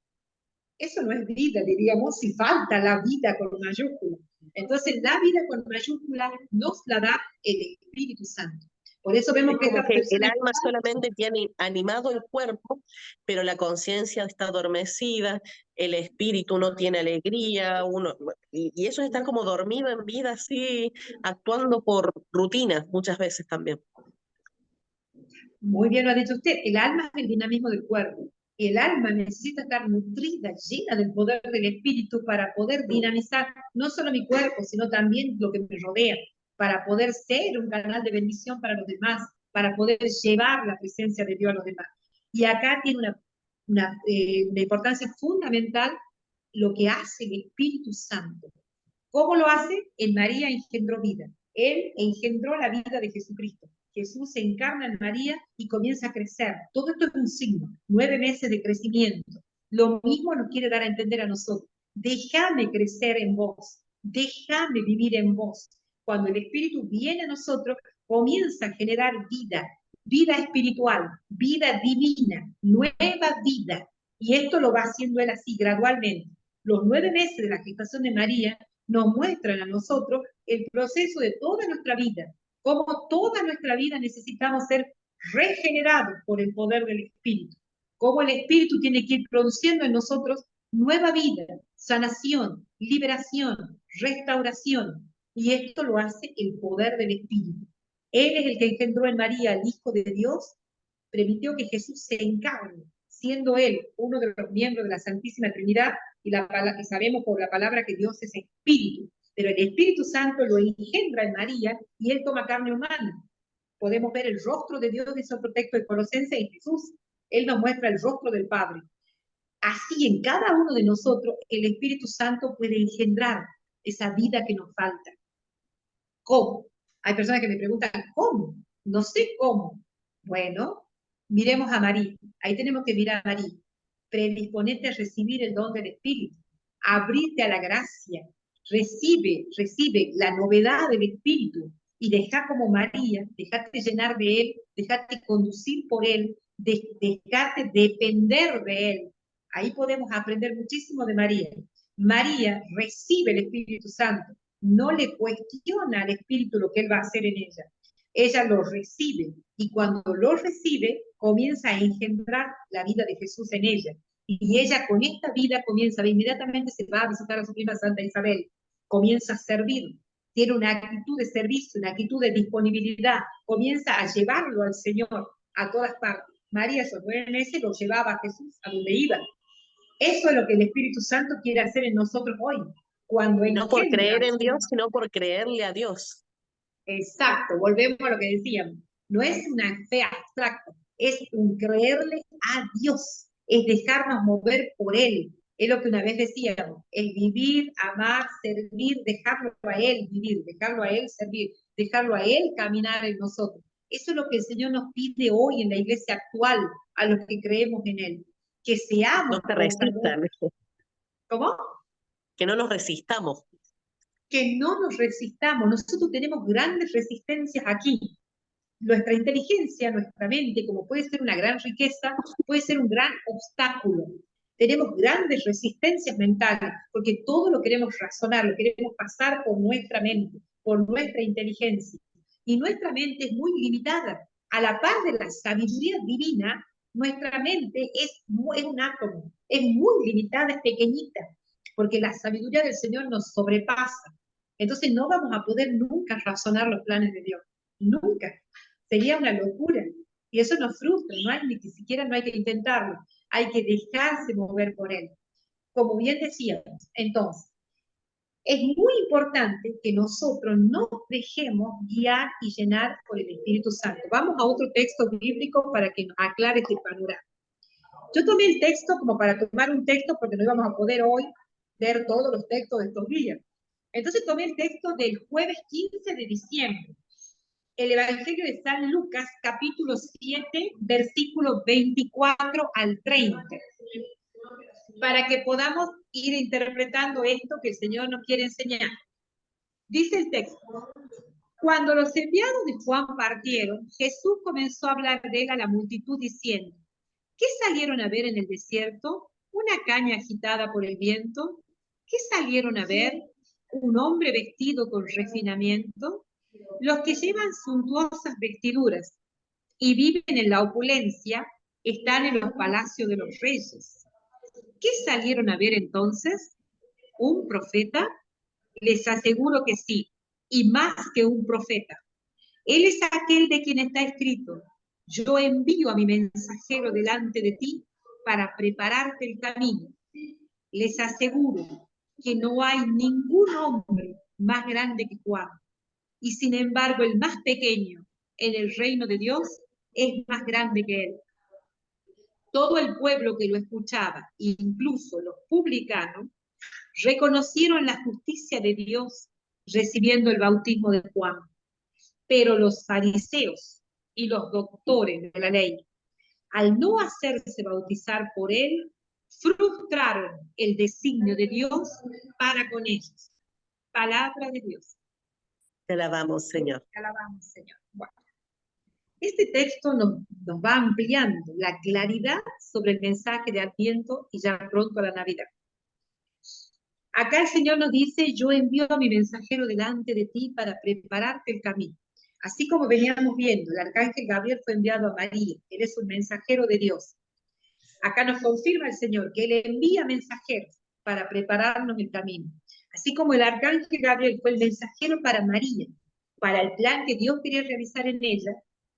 Speaker 2: Eso no es vida, diríamos, si falta la vida con mayúscula. Entonces, la vida con mayúscula nos la da el Espíritu Santo. Por eso vemos que
Speaker 1: Como
Speaker 2: estas
Speaker 1: que el
Speaker 2: personas...
Speaker 1: alma solamente tiene animado el cuerpo, pero la conciencia está adormecida, el espíritu no tiene alegría, y eso es estar como dormido en vida, así, actuando por rutina muchas veces también.
Speaker 2: Muy bien lo ha dicho usted, el alma es el dinamismo del cuerpo. El alma necesita estar nutrida, llena del poder del Espíritu para poder dinamizar no solo mi cuerpo, sino también lo que me rodea, para poder ser un canal de bendición para los demás, para poder llevar la presencia de Dios a los demás. Y acá tiene una importancia fundamental lo que hace el Espíritu Santo. ¿Cómo lo hace? En María engendró vida. Él engendró la vida de Jesucristo. Jesús se encarna en María y comienza a crecer. Todo esto es un signo, 9 meses de crecimiento. Lo mismo nos quiere dar a entender a nosotros. Déjame crecer en vos, déjame vivir en vos. Cuando el Espíritu viene a nosotros, comienza a generar vida, vida espiritual, vida divina, nueva vida. Y esto lo va haciendo él así, gradualmente. Los 9 meses de la gestación de María nos muestran a nosotros el proceso de toda nuestra vida, cómo toda nuestra vida necesitamos ser regenerados por el poder del Espíritu, cómo el Espíritu tiene que ir produciendo en nosotros nueva vida, sanación, liberación, restauración, y esto lo hace el poder del Espíritu. Él es el que engendró en María al Hijo de Dios, permitió que Jesús se encarne, siendo él uno de los miembros de la Santísima Trinidad, y sabemos por la palabra que Dios es espíritu, pero el Espíritu Santo lo engendra en María y él toma carne humana. Podemos ver el rostro de Dios, dice otro texto de Colosenses, en Jesús. Él nos muestra el rostro del Padre. Así en cada uno de nosotros el Espíritu Santo puede engendrar esa vida que nos falta. ¿Cómo? Hay personas que me preguntan, ¿cómo? No sé cómo. Bueno, miremos a María. Ahí tenemos que mirar a María. Predisponete a recibir el don del Espíritu. Abrirte a la gracia. Recibe la novedad del Espíritu. Y deja como María, dejate llenar de Él, dejate conducir por Él, dejate depender de Él. Ahí podemos aprender muchísimo de María. María recibe el Espíritu Santo, no le cuestiona al Espíritu lo que Él va a hacer en ella. Ella lo recibe y cuando lo recibe comienza a engendrar la vida de Jesús en ella. Y ella con esta vida comienza, inmediatamente se va a visitar a su prima Santa Isabel, comienza a servir, tiene una actitud de servicio, una actitud de disponibilidad, comienza a llevarlo al Señor a todas partes. María, esos 9 meses, lo llevaba a Jesús a donde iba. Eso es lo que el Espíritu Santo quiere hacer en nosotros hoy. Cuando
Speaker 1: No por
Speaker 2: engendra,
Speaker 1: creer en Dios, sino por creerle a Dios.
Speaker 2: exacto, volvemos a lo que decíamos. No es una fe abstracta, es un creerle a Dios, es dejarnos mover por Él. Es lo que una vez decíamos, es vivir, amar, servir, dejarlo a Él vivir, dejarlo a Él servir, dejarlo a Él caminar en nosotros. Eso es lo que el Señor nos pide hoy en la iglesia actual, a los que creemos en Él, que seamos
Speaker 1: No se resistan,
Speaker 2: ¿Cómo?
Speaker 1: que no nos resistamos.
Speaker 2: Que no nos resistamos. Nosotros tenemos grandes resistencias aquí. Nuestra inteligencia, nuestra mente, como puede ser una gran riqueza, puede ser un gran obstáculo. Tenemos grandes resistencias mentales, porque todo lo queremos razonar, lo queremos pasar por nuestra mente, por nuestra inteligencia. Y nuestra mente es muy limitada. A la par de la sabiduría divina, nuestra mente es un átomo, es muy limitada, es pequeñita, porque la sabiduría del Señor nos sobrepasa. Entonces no vamos a poder nunca razonar los planes de Dios, nunca. Sería una locura. Y eso nos frustra, ni siquiera no hay que intentarlo, hay que dejarse mover por Él. Como bien decíamos, entonces, es muy importante que nosotros no dejemos guiar y llenar por el Espíritu Santo. Vamos a otro texto bíblico para que nos aclare este panorama. Yo tomé el texto como para tomar un texto porque no íbamos a poder hoy ver todos los textos de estos días. Entonces tomé el texto del jueves 15 de diciembre. El Evangelio de San Lucas, capítulo 7, versículos 24 al 30. Para que podamos ir interpretando esto que el Señor nos quiere enseñar. Dice el texto: cuando los enviados de Juan partieron, Jesús comenzó a hablar de él a la multitud diciendo: ¿qué salieron a ver en el desierto? ¿Una caña agitada por el viento? ¿Qué salieron a ver? ¿Un hombre vestido con refinamiento? Los que llevan suntuosas vestiduras y viven en la opulencia están en los palacios de los reyes. ¿Qué salieron a ver entonces? ¿Un profeta? Les aseguro que sí, y más que un profeta. Él es aquel de quien está escrito: yo envío a mi mensajero delante de ti, para prepararte el camino. Les aseguro que no hay ningún hombre más grande que Juan, y sin embargo el más pequeño en el reino de Dios es más grande que él. Todo el pueblo que lo escuchaba, incluso los publicanos, reconocieron la justicia de Dios recibiendo el bautismo de Juan. Pero los fariseos y los doctores de la ley, al no hacerse bautizar por él, frustraron el designio de Dios para con ellos. Palabra de Dios.
Speaker 1: Te alabamos, Señor.
Speaker 2: Te alabamos, Señor. Bueno, este texto nos va ampliando la claridad sobre el mensaje de Adviento y ya pronto la Navidad. Acá el Señor nos dice, yo envío a mi mensajero delante de ti para prepararte el camino. Así como veníamos viendo, el arcángel Gabriel fue enviado a María, él es un mensajero de Dios. Acá nos confirma el Señor que él envía mensajeros para prepararnos el camino. Así como el arcángel Gabriel fue el mensajero para María, para el plan que Dios quería realizar en ella,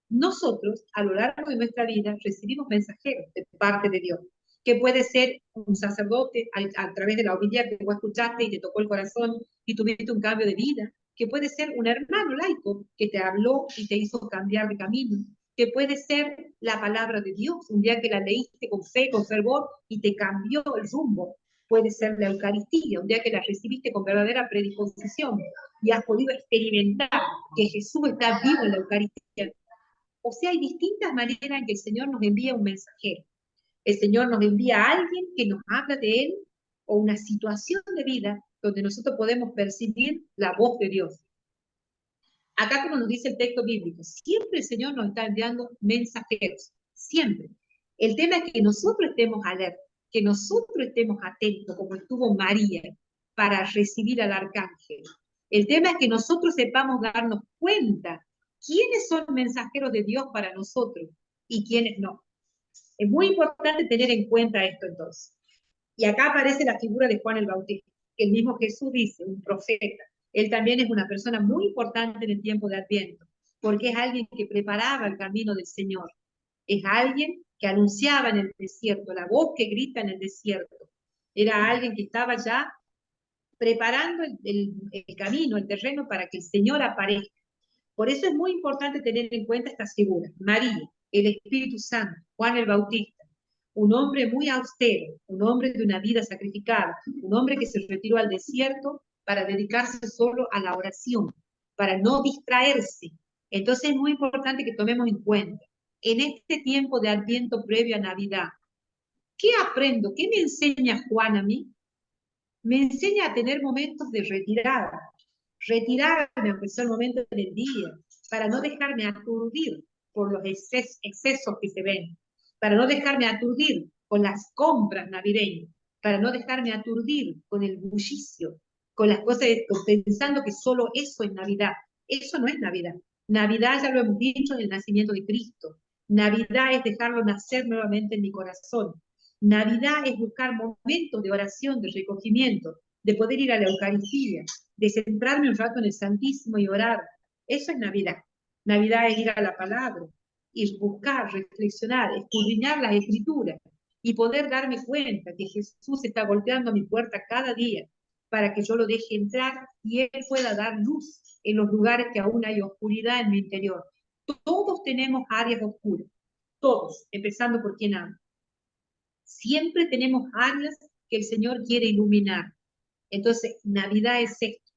Speaker 2: nosotros a lo largo de nuestra vida recibimos mensajeros de parte de Dios, que puede ser un sacerdote a través de la homilía que vos escuchaste y te tocó el corazón y tuviste un cambio de vida, que puede ser un hermano laico que te habló y te hizo cambiar de camino, que puede ser la palabra de Dios, un día que la leíste con fe, con fervor y te cambió el rumbo. Puede ser la Eucaristía, un día que la recibiste con verdadera predisposición y has podido experimentar que Jesús está vivo en la Eucaristía. O sea, hay distintas maneras en que el Señor nos envía un mensajero. El Señor nos envía a alguien que nos habla de Él o una situación de vida donde nosotros podemos percibir la voz de Dios. Acá, como nos dice el texto bíblico, siempre el Señor nos está enviando mensajeros, siempre. El tema es que nosotros estemos alerta, que nosotros estemos atentos, como estuvo María, para recibir al arcángel. El tema es que nosotros sepamos darnos cuenta quiénes son mensajeros de Dios para nosotros y quiénes no. Es muy importante tener en cuenta esto entonces. Y acá aparece la figura de Juan el Bautista, que el mismo Jesús dice, un profeta. Él también es una persona muy importante en el tiempo de Adviento, porque es alguien que preparaba el camino del Señor. Es alguien que anunciaba en el desierto, la voz que grita en el desierto. Era alguien que estaba ya preparando el camino, el terreno para que el Señor aparezca. Por eso es muy importante tener en cuenta estas figuras. María, el Espíritu Santo, Juan el Bautista, un hombre muy austero, un hombre de una vida sacrificada, un hombre que se retiró al desierto para dedicarse solo a la oración, para no distraerse. Entonces es muy importante que tomemos en cuenta, en este tiempo de Adviento previo a Navidad, ¿qué aprendo? ¿Qué me enseña Juan a mí? Me enseña a tener momentos de retirada, retirarme aunque sea el momento del día, para no dejarme aturdir por los excesos que se ven, para no dejarme aturdir con las compras navideñas, para no dejarme aturdir con el bullicio, con las cosas, pensando que solo eso es Navidad. Eso no es Navidad. Navidad, ya lo hemos dicho, es el nacimiento de Cristo. Navidad es dejarlo nacer nuevamente en mi corazón. Navidad es buscar momentos de oración, de recogimiento, de poder ir a la Eucaristía, de centrarme un rato en el Santísimo y orar. Eso es Navidad. Navidad es ir a la palabra, y buscar, reflexionar, escudriñar las Escrituras y poder darme cuenta que Jesús está golpeando a mi puerta cada día para que yo lo deje entrar y Él pueda dar luz en los lugares que aún hay oscuridad en mi interior. Todos tenemos áreas oscuras, todos, empezando por quien ama. Siempre tenemos áreas que el Señor quiere iluminar. Entonces, Navidad es esto,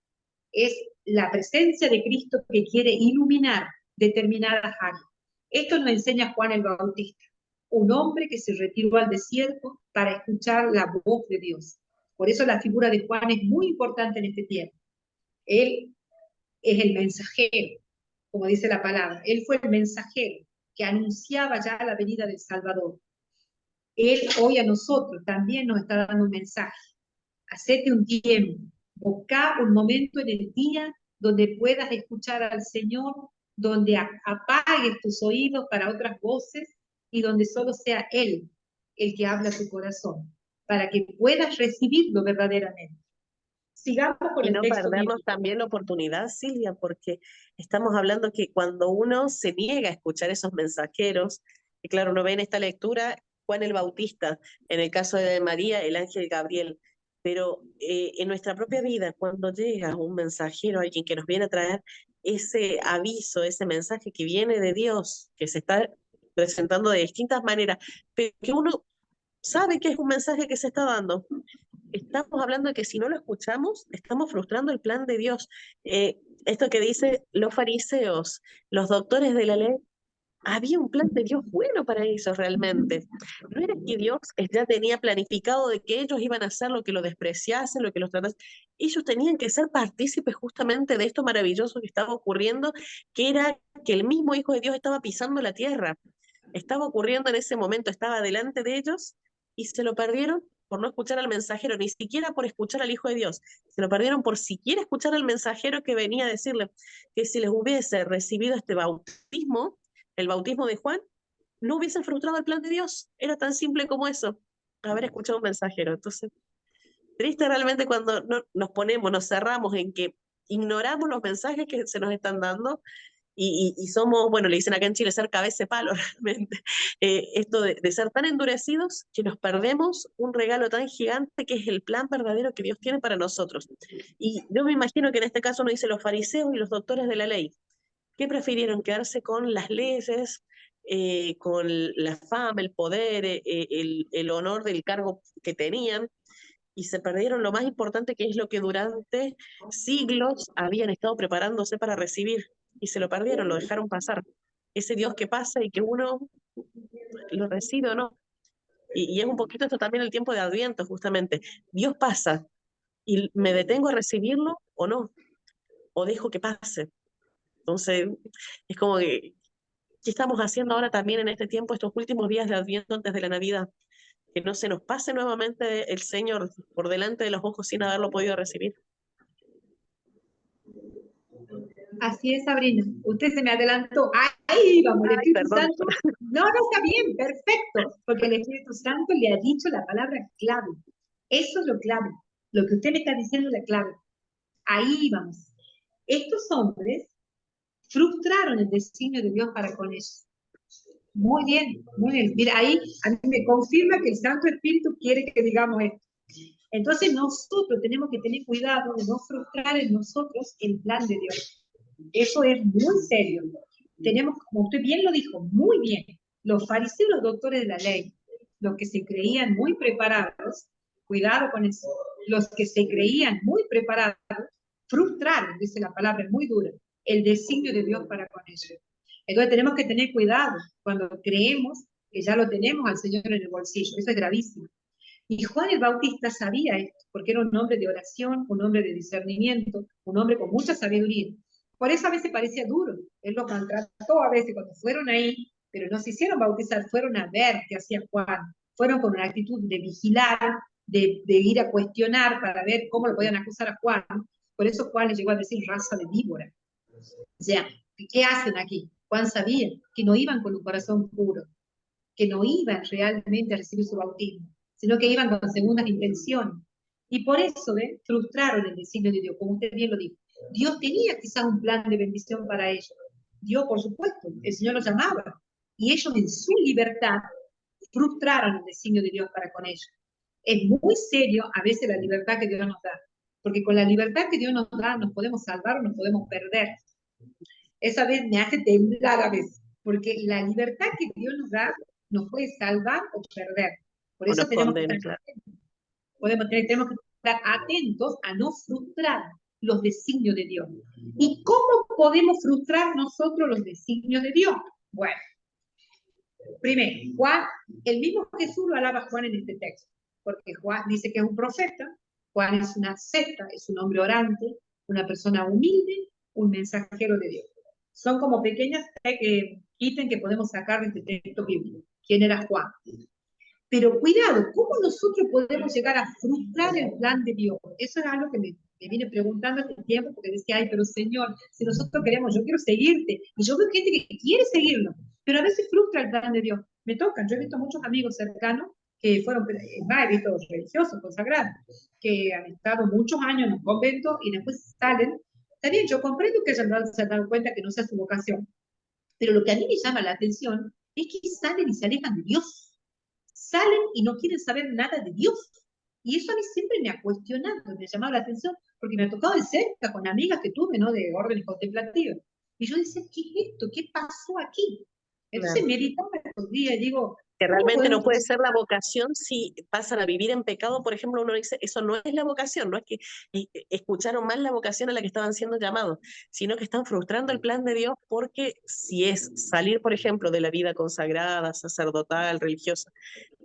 Speaker 2: es la presencia de Cristo que quiere iluminar determinadas áreas. Esto nos enseña Juan el Bautista, un hombre que se retiró al desierto para escuchar la voz de Dios. Por eso la figura de Juan es muy importante en este tiempo. Él es el mensajero, como dice la palabra. Él fue el mensajero que anunciaba ya la venida del Salvador. Él hoy a nosotros también nos está dando un mensaje. Hacete un tiempo, busca un momento en el día donde puedas escuchar al Señor, donde apagues tus oídos para otras voces y donde solo sea Él el que habla a tu corazón, para que puedas recibirlo verdaderamente. Sigamos con
Speaker 1: Y
Speaker 2: el
Speaker 1: no
Speaker 2: texto
Speaker 1: perdernos
Speaker 2: bíblico.
Speaker 1: también la oportunidad, Silvia, porque estamos hablando que cuando uno se niega a escuchar esos mensajeros, y claro, uno ve en esta lectura Juan el Bautista, en el caso de María, el ángel Gabriel. Pero en nuestra propia vida, cuando llega un mensajero, alguien que nos viene a traer ese aviso, ese mensaje que viene de Dios, que se está presentando de distintas maneras, pero que uno sabe que es un mensaje que se está dando. Estamos hablando de que si no lo escuchamos, estamos frustrando el plan de Dios. Esto que dice los fariseos, los doctores de la ley, había un plan de Dios bueno para ellos realmente. No era que Dios ya tenía planificado de que ellos iban a hacer lo que lo despreciasen, lo que los tratasen. Ellos tenían que ser partícipes justamente de esto maravilloso que estaba ocurriendo, que era que el mismo Hijo de Dios estaba pisando la tierra. Estaba ocurriendo en ese momento, estaba delante de ellos y se lo perdieron por no escuchar al mensajero, ni siquiera por escuchar al Hijo de Dios. Se lo perdieron por siquiera escuchar al mensajero que venía a decirle que si les hubiese recibido este bautismo, el bautismo de Juan, no hubiesen frustrado el plan de Dios. Era tan simple como eso, haber escuchado un mensajero. Entonces, triste realmente cuando no, nos ponemos, nos cerramos en que ignoramos los mensajes que se nos están dando y somos, bueno, le dicen acá en Chile, ser cabeza de palo realmente. Esto de ser tan endurecidos que nos perdemos un regalo tan gigante que es el plan verdadero que Dios tiene para nosotros. Y yo me imagino que en este caso nos dice los fariseos y los doctores de la ley, que prefirieron quedarse con las leyes, con la fama, el poder, el honor del cargo que tenían, y se perdieron lo más importante, que es lo que durante siglos habían estado preparándose para recibir, y se lo perdieron, lo dejaron pasar. Ese Dios que pasa y que uno lo recibe o no. Y es un poquito esto también el tiempo de Adviento, justamente. Dios pasa y me detengo a recibirlo o no, o dejo que pase. Entonces, es como que, ¿qué estamos haciendo ahora también en este tiempo, estos últimos días de Adviento antes de la Navidad? Que no se nos pase nuevamente el Señor por delante de los ojos sin haberlo podido recibir.
Speaker 2: Así es, Sabrina. Usted se me adelantó. ¡Ay, vamos! El
Speaker 1: Ay,
Speaker 2: Espíritu
Speaker 1: perdón.
Speaker 2: Santo. No, no está bien, perfecto. Porque el Espíritu Santo le ha dicho la palabra clave. Eso es lo clave. Lo que usted me está diciendo es la clave. Ahí vamos. Estos hombres frustraron el designio de Dios para con ellos. Muy bien, muy bien. Mira, ahí a mí me confirma que el Santo Espíritu quiere que digamos esto. Entonces nosotros tenemos que tener cuidado de no frustrar en nosotros el plan de Dios. Eso es muy serio. Tenemos, como usted bien lo dijo, muy bien, los fariseos, los doctores de la ley, los que se creían muy preparados, cuidado con eso, los que se creían muy preparados, frustraron, dice la palabra, es muy dura, el designio de Dios para con ellos. Entonces tenemos que tener cuidado cuando creemos que ya lo tenemos al Señor en el bolsillo. Eso es gravísimo. Y Juan el Bautista sabía esto, porque era un hombre de oración, un hombre de discernimiento, un hombre con mucha sabiduría. Por eso a veces parecía duro. Él los maltrató a veces cuando fueron ahí, pero no se hicieron bautizar, fueron a ver qué hacía Juan. Fueron con una actitud de vigilar, de ir a cuestionar para ver cómo lo podían acusar a Juan. Por eso Juan le llegó a decir raza de víbora. O sea, ¿qué hacen aquí? Juan sabía que no iban con un corazón puro, que no iban realmente a recibir su bautismo, sino que iban con segundas intenciones. Y por eso frustraron el designio de Dios, como usted bien lo dijo. Dios tenía quizás un plan de bendición para ellos. Dios, por supuesto, el Señor los llamaba. Y ellos en su libertad frustraron el designio de Dios para con ellos. Es muy serio a veces la libertad que Dios nos da, porque con la libertad que Dios nos da nos podemos salvar o nos podemos perder. Esa vez me hace temblar a veces, porque la libertad que Dios nos da nos puede salvar o perder. Por
Speaker 1: O
Speaker 2: eso
Speaker 1: nos
Speaker 2: tenemos que
Speaker 1: condena,
Speaker 2: estar
Speaker 1: claro.
Speaker 2: tenemos que estar atentos a no frustrar los designios de Dios. ¿Y cómo podemos frustrar nosotros los designios de Dios? Bueno, primero, Juan, el mismo Jesús lo alaba a Juan en este texto, porque Juan dice que es un profeta, Juan es una secta, es un hombre orante, una persona humilde, un mensajero de Dios. Son como pequeñas ítems que podemos sacar de este texto bíblico. ¿Quién era Juan? Pero cuidado, ¿cómo nosotros podemos llegar a frustrar el plan de Dios? Eso es algo que me vine preguntando hace tiempo, porque decía, ay, pero Señor, si nosotros queremos, yo quiero seguirte, y yo veo gente que quiere seguirlo, pero a veces frustra el plan de Dios. Me tocan, yo he visto muchos amigos cercanos que fueron, he visto religiosos, consagrados, que han estado muchos años en un convento y después salen. Está bien, yo comprendo que ellos no se han dado cuenta que no sea su vocación, pero lo que a mí me llama la atención es que salen y se alejan de Dios. salen y no quieren saber nada de Dios. Y eso a mí siempre me ha cuestionado, me ha llamado la atención, porque me ha tocado de cerca con amigas que tuve, ¿no? De órdenes contemplativas. Y yo decía, ¿qué es esto? ¿Qué pasó aquí? Entonces
Speaker 1: Claro.
Speaker 2: meditaba estos días y digo,
Speaker 1: Que
Speaker 2: ¿cómo
Speaker 1: realmente no
Speaker 2: podemos
Speaker 1: puede
Speaker 2: hacer?
Speaker 1: ser la vocación si pasan a vivir en pecado, por ejemplo, uno dice, eso no es la vocación, no es que escucharon mal la vocación a la que estaban siendo llamados, sino que están frustrando el plan de Dios porque si es salir, por ejemplo, de la vida consagrada, sacerdotal, religiosa,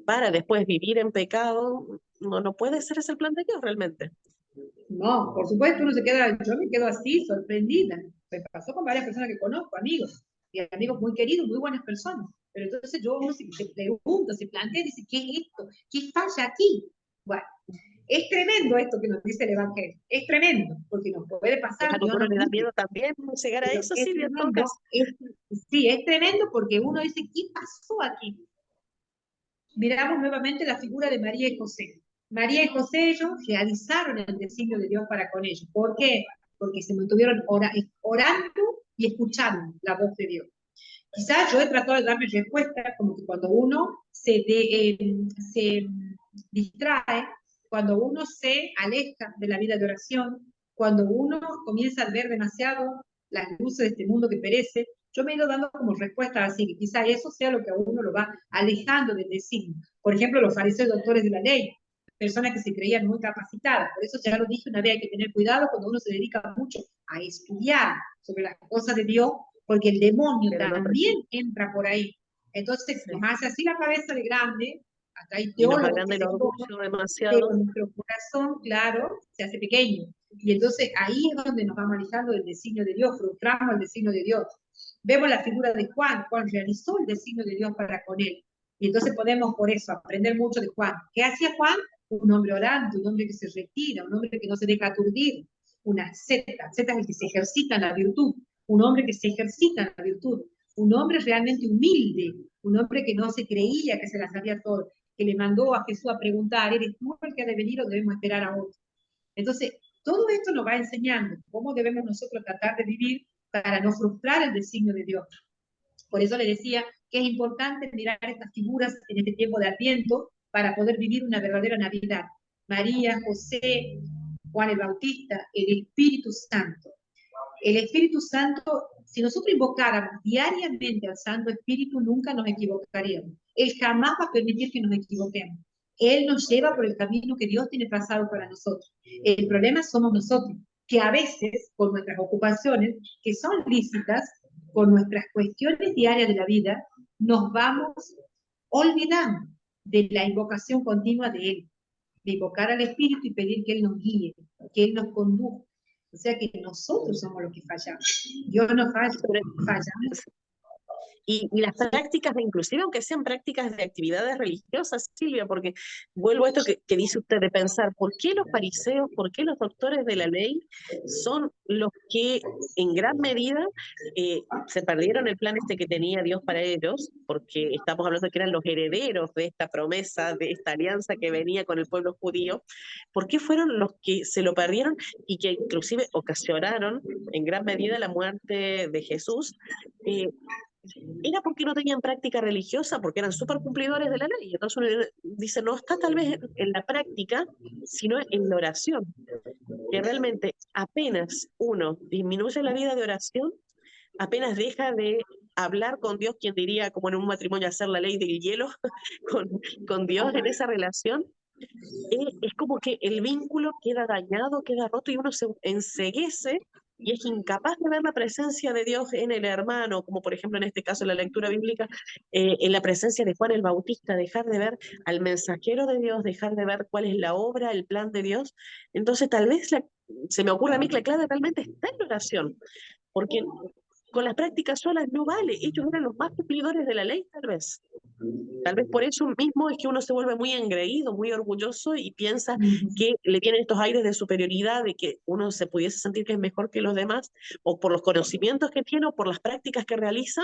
Speaker 1: para después vivir en pecado, no puede ser ese el plan de Dios realmente.
Speaker 2: No, por supuesto, uno se queda, yo me quedo así, sorprendida. Me pasó con varias personas que conozco, amigos, y amigos muy queridos, muy buenas personas. Pero entonces uno se pregunta, se plantea, dice, ¿qué es esto? ¿Qué falla aquí? Bueno, es tremendo esto que nos dice el Evangelio. Es tremendo, porque nos puede
Speaker 1: Es
Speaker 2: pasar,
Speaker 1: algo que
Speaker 2: Dios
Speaker 1: uno
Speaker 2: nos
Speaker 1: le da
Speaker 2: libre.
Speaker 1: miedo también llegar a
Speaker 2: Pero
Speaker 1: eso,
Speaker 2: es
Speaker 1: Silvia, en todo
Speaker 2: tremendo,
Speaker 1: caso.
Speaker 2: sí, es tremendo porque uno dice, ¿qué pasó aquí? Miramos nuevamente la figura de María y José. María y José, ellos realizaron el designio de Dios para con ellos. ¿Por qué? Porque se mantuvieron orando y escuchando la voz de Dios. Quizás yo he tratado de darme respuesta como que cuando uno se distrae, cuando uno se aleja de la vida de oración, cuando uno comienza a ver demasiado las luces de este mundo que perece, yo me he ido dando como respuesta así, que quizás eso sea lo que a uno lo va alejando del designio. Por ejemplo, los fariseos doctores de la ley, personas que se creían muy capacitadas. Por eso ya lo dije una vez, hay que tener cuidado cuando uno se dedica mucho a estudiar sobre las cosas de Dios, porque el demonio
Speaker 1: Pero no,
Speaker 2: también entra por ahí. Entonces
Speaker 1: sí.
Speaker 2: nos hace así la cabeza de grande, acá hay
Speaker 1: Y nos
Speaker 2: teólogos que
Speaker 1: agranda el
Speaker 2: se equivocan,
Speaker 1: orgullo
Speaker 2: pero
Speaker 1: demasiado.
Speaker 2: nuestro corazón, claro, se hace pequeño. Y entonces ahí es donde nos vamos alejando del designio de Dios, frustramos el designio de Dios. Vemos la figura de Juan, Juan realizó el designio de Dios para con él. Y entonces podemos por eso aprender mucho de Juan. ¿Qué hacía Juan? Un hombre orante, un hombre que se retira, un hombre que no se deja aturdir, una zeta es el que se ejercita en la virtud, un hombre que se ejercita en la virtud, un hombre realmente humilde, un hombre que no se creía que se la sabía todo, que le mandó a Jesús a preguntar, ¿eres tú el que ha de venir o debemos esperar a otro? Entonces, todo esto nos va enseñando cómo debemos nosotros tratar de vivir para no frustrar el designio de Dios. Por eso le decía que es importante mirar estas figuras en este tiempo de Adviento para poder vivir una verdadera Navidad. María, José, Juan el Bautista, el Espíritu Santo. El Espíritu Santo, si nosotros invocáramos diariamente al Santo Espíritu, nunca nos equivocaríamos. Él jamás va a permitir que nos equivoquemos. Él nos lleva por el camino que Dios tiene trazado para nosotros. El problema somos nosotros, que a veces, por nuestras ocupaciones, que son lícitas, por nuestras cuestiones diarias de la vida, nos vamos olvidando de la invocación continua de Él, de invocar al Espíritu y pedir que Él nos guíe, que Él nos conduzca. O sea que nosotros somos los que fallamos. Dios no falla,
Speaker 1: Sobre-
Speaker 2: fallamos.
Speaker 1: y las prácticas, inclusive aunque sean prácticas de actividades religiosas, Silvia, porque vuelvo a esto que dice usted de pensar, ¿por qué los fariseos, por qué los doctores de la ley son los que en gran medida se perdieron el plan este que tenía Dios para ellos? Porque estamos hablando de que eran los herederos de esta promesa, de esta alianza que venía con el pueblo judío. ¿Por qué fueron los que se lo perdieron y que inclusive ocasionaron en gran medida la muerte de Jesús? Era porque no tenían práctica religiosa, porque eran súper cumplidores de la ley. Entonces uno dice, no está tal vez en la práctica, sino en la oración, que realmente apenas uno disminuye la vida de oración, apenas deja de hablar con Dios, quien diría, como en un matrimonio, hacer la ley del hielo con, con Dios en esa relación, es como que el vínculo queda dañado, queda roto y uno se enceguece y es incapaz de ver la presencia de Dios en el hermano, como por ejemplo en este caso en la lectura bíblica, en la presencia de Juan el Bautista, dejar de ver al mensajero de Dios, dejar de ver cuál es la obra, el plan de Dios. Entonces tal vez se me ocurre a mí que la clave realmente está en la oración, porque con las prácticas solas no vale, ellos eran los más cumplidores de la ley tal vez. Tal vez por eso mismo es que uno se vuelve muy engreído, muy orgulloso y piensa que le vienen estos aires de superioridad, de que uno se pudiese sentir que es mejor que los demás, o por los conocimientos que tiene, o por las prácticas que realiza,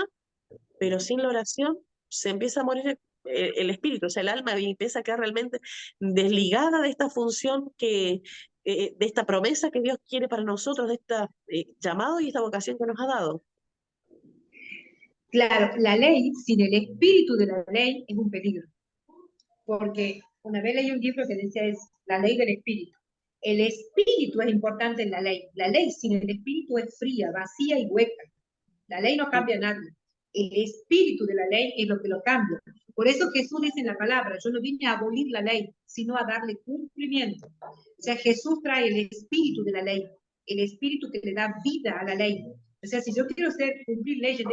Speaker 1: pero sin la oración se empieza a morir el espíritu, o sea, el alma empieza a quedar realmente desligada de esta función de esta promesa que Dios quiere para nosotros, de este llamado y esta vocación que nos ha dado.
Speaker 2: Claro, la ley, sin el espíritu de la ley, es un peligro. porque una vez leí un libro que decía es la ley del espíritu. El espíritu es importante en la ley. La ley sin el espíritu es fría, vacía y hueca. La ley no cambia a nadie. El espíritu de la ley es lo que lo cambia. Por eso Jesús dice en la palabra, yo no vine a abolir la ley, sino a darle cumplimiento. O sea, Jesús trae el espíritu de la ley, el espíritu que le da vida a la ley. O sea, si yo quiero cumplir leyes,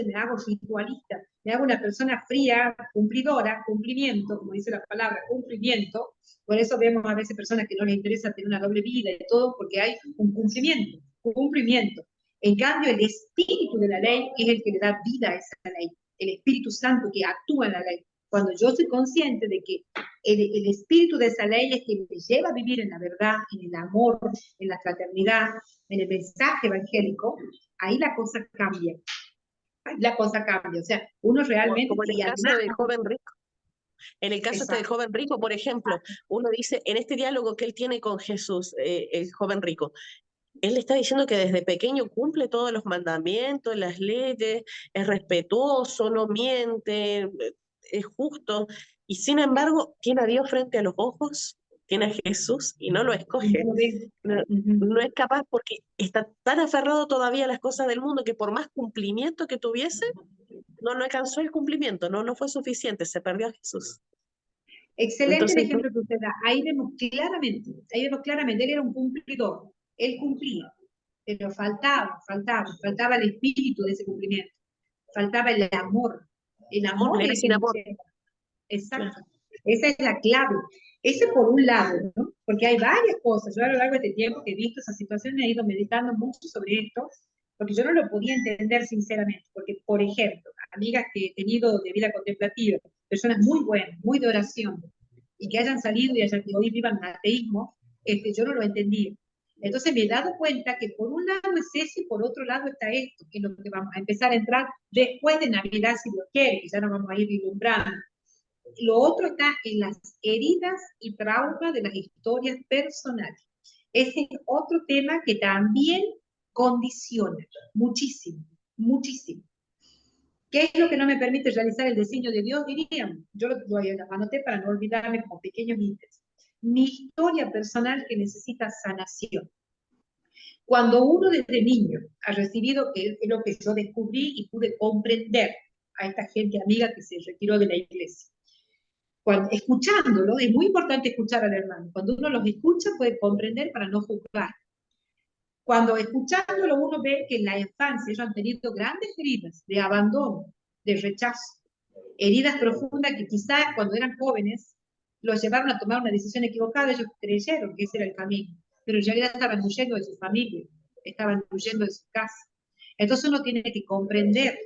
Speaker 2: me hago ritualista, me hago una persona fría, cumplidora, cumplimiento, como dice la palabra, cumplimiento. Por eso vemos a veces personas que no les interesa tener una doble vida y todo, porque hay un cumplimiento, cumplimiento. En cambio, el espíritu de la ley es el que le da vida a esa ley, el Espíritu Santo que actúa en la ley. Cuando yo soy consciente de que el espíritu de esa ley es que me lleva a vivir en la verdad, en el amor, en la fraternidad, en el mensaje evangélico, ahí la cosa cambia. Ahí la cosa cambia. O sea, uno realmente...
Speaker 1: Como en el caso
Speaker 2: además,
Speaker 1: del joven rico. En el caso del joven rico, por ejemplo, uno dice, en este diálogo que él tiene con Jesús, el joven rico, él le está diciendo que desde pequeño cumple todos los mandamientos, las leyes, es respetuoso, no miente, es justo, y sin embargo tiene a Dios frente a los ojos, tiene a Jesús y no lo escoge. No, no es capaz porque está tan aferrado todavía a las cosas del mundo que por más cumplimiento que tuviese, no alcanzó el cumplimiento, no fue suficiente, se perdió a Jesús.
Speaker 2: Excelente
Speaker 1: Entonces,
Speaker 2: el ejemplo que usted da. Ahí vemos claramente, él era un cumplidor, él cumplía, pero faltaba el espíritu de ese cumplimiento, faltaba el amor
Speaker 1: era
Speaker 2: es el
Speaker 1: sin
Speaker 2: que nos
Speaker 1: amor.
Speaker 2: lleva. Exacto, esa es la clave. Eso por un lado, ¿no? Porque hay varias cosas. Yo a lo largo de este tiempo que he visto esa situación he ido meditando mucho sobre esto, porque yo no lo podía entender sinceramente. Porque, por ejemplo, amigas que he tenido de vida contemplativa, personas muy buenas, muy de oración, y que hayan salido y que hoy vivan el ateísmo, yo no lo entendía. Entonces me he dado cuenta que por un lado es eso y por otro lado está esto, que es lo que vamos a empezar a entrar después de Navidad, si Dios quiere, que ya nos vamos a ir vislumbrando. Lo otro está en las heridas y traumas de las historias personales. Ese es otro tema que también condiciona muchísimo, muchísimo. ¿Qué es lo que no me permite realizar el diseño de Dios? Diríamos, yo lo anoté para no olvidarme como pequeños ítems. Mi historia personal que necesita sanación. Cuando uno desde niño ha recibido, que es lo que yo descubrí y pude comprender a esta gente amiga que se retiró de la iglesia, escuchándolo, es muy importante escuchar al hermano. Cuando uno los escucha puede comprender para no juzgar. Cuando escuchándolo uno ve que en la infancia ellos han tenido grandes heridas de abandono, de rechazo, heridas profundas que quizás cuando eran jóvenes los llevaron a tomar una decisión equivocada, ellos creyeron que ese era el camino, pero en realidad estaban huyendo de su familia, estaban huyendo de su casa. Entonces uno tiene que comprender,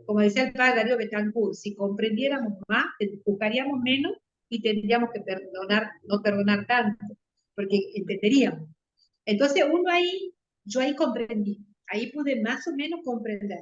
Speaker 2: como decía el padre Darío Betancourt, si comprendiéramos más, juzgaríamos menos y tendríamos que perdonar, no perdonar tanto, porque entenderíamos. Entonces yo ahí comprendí, ahí pude más o menos comprender,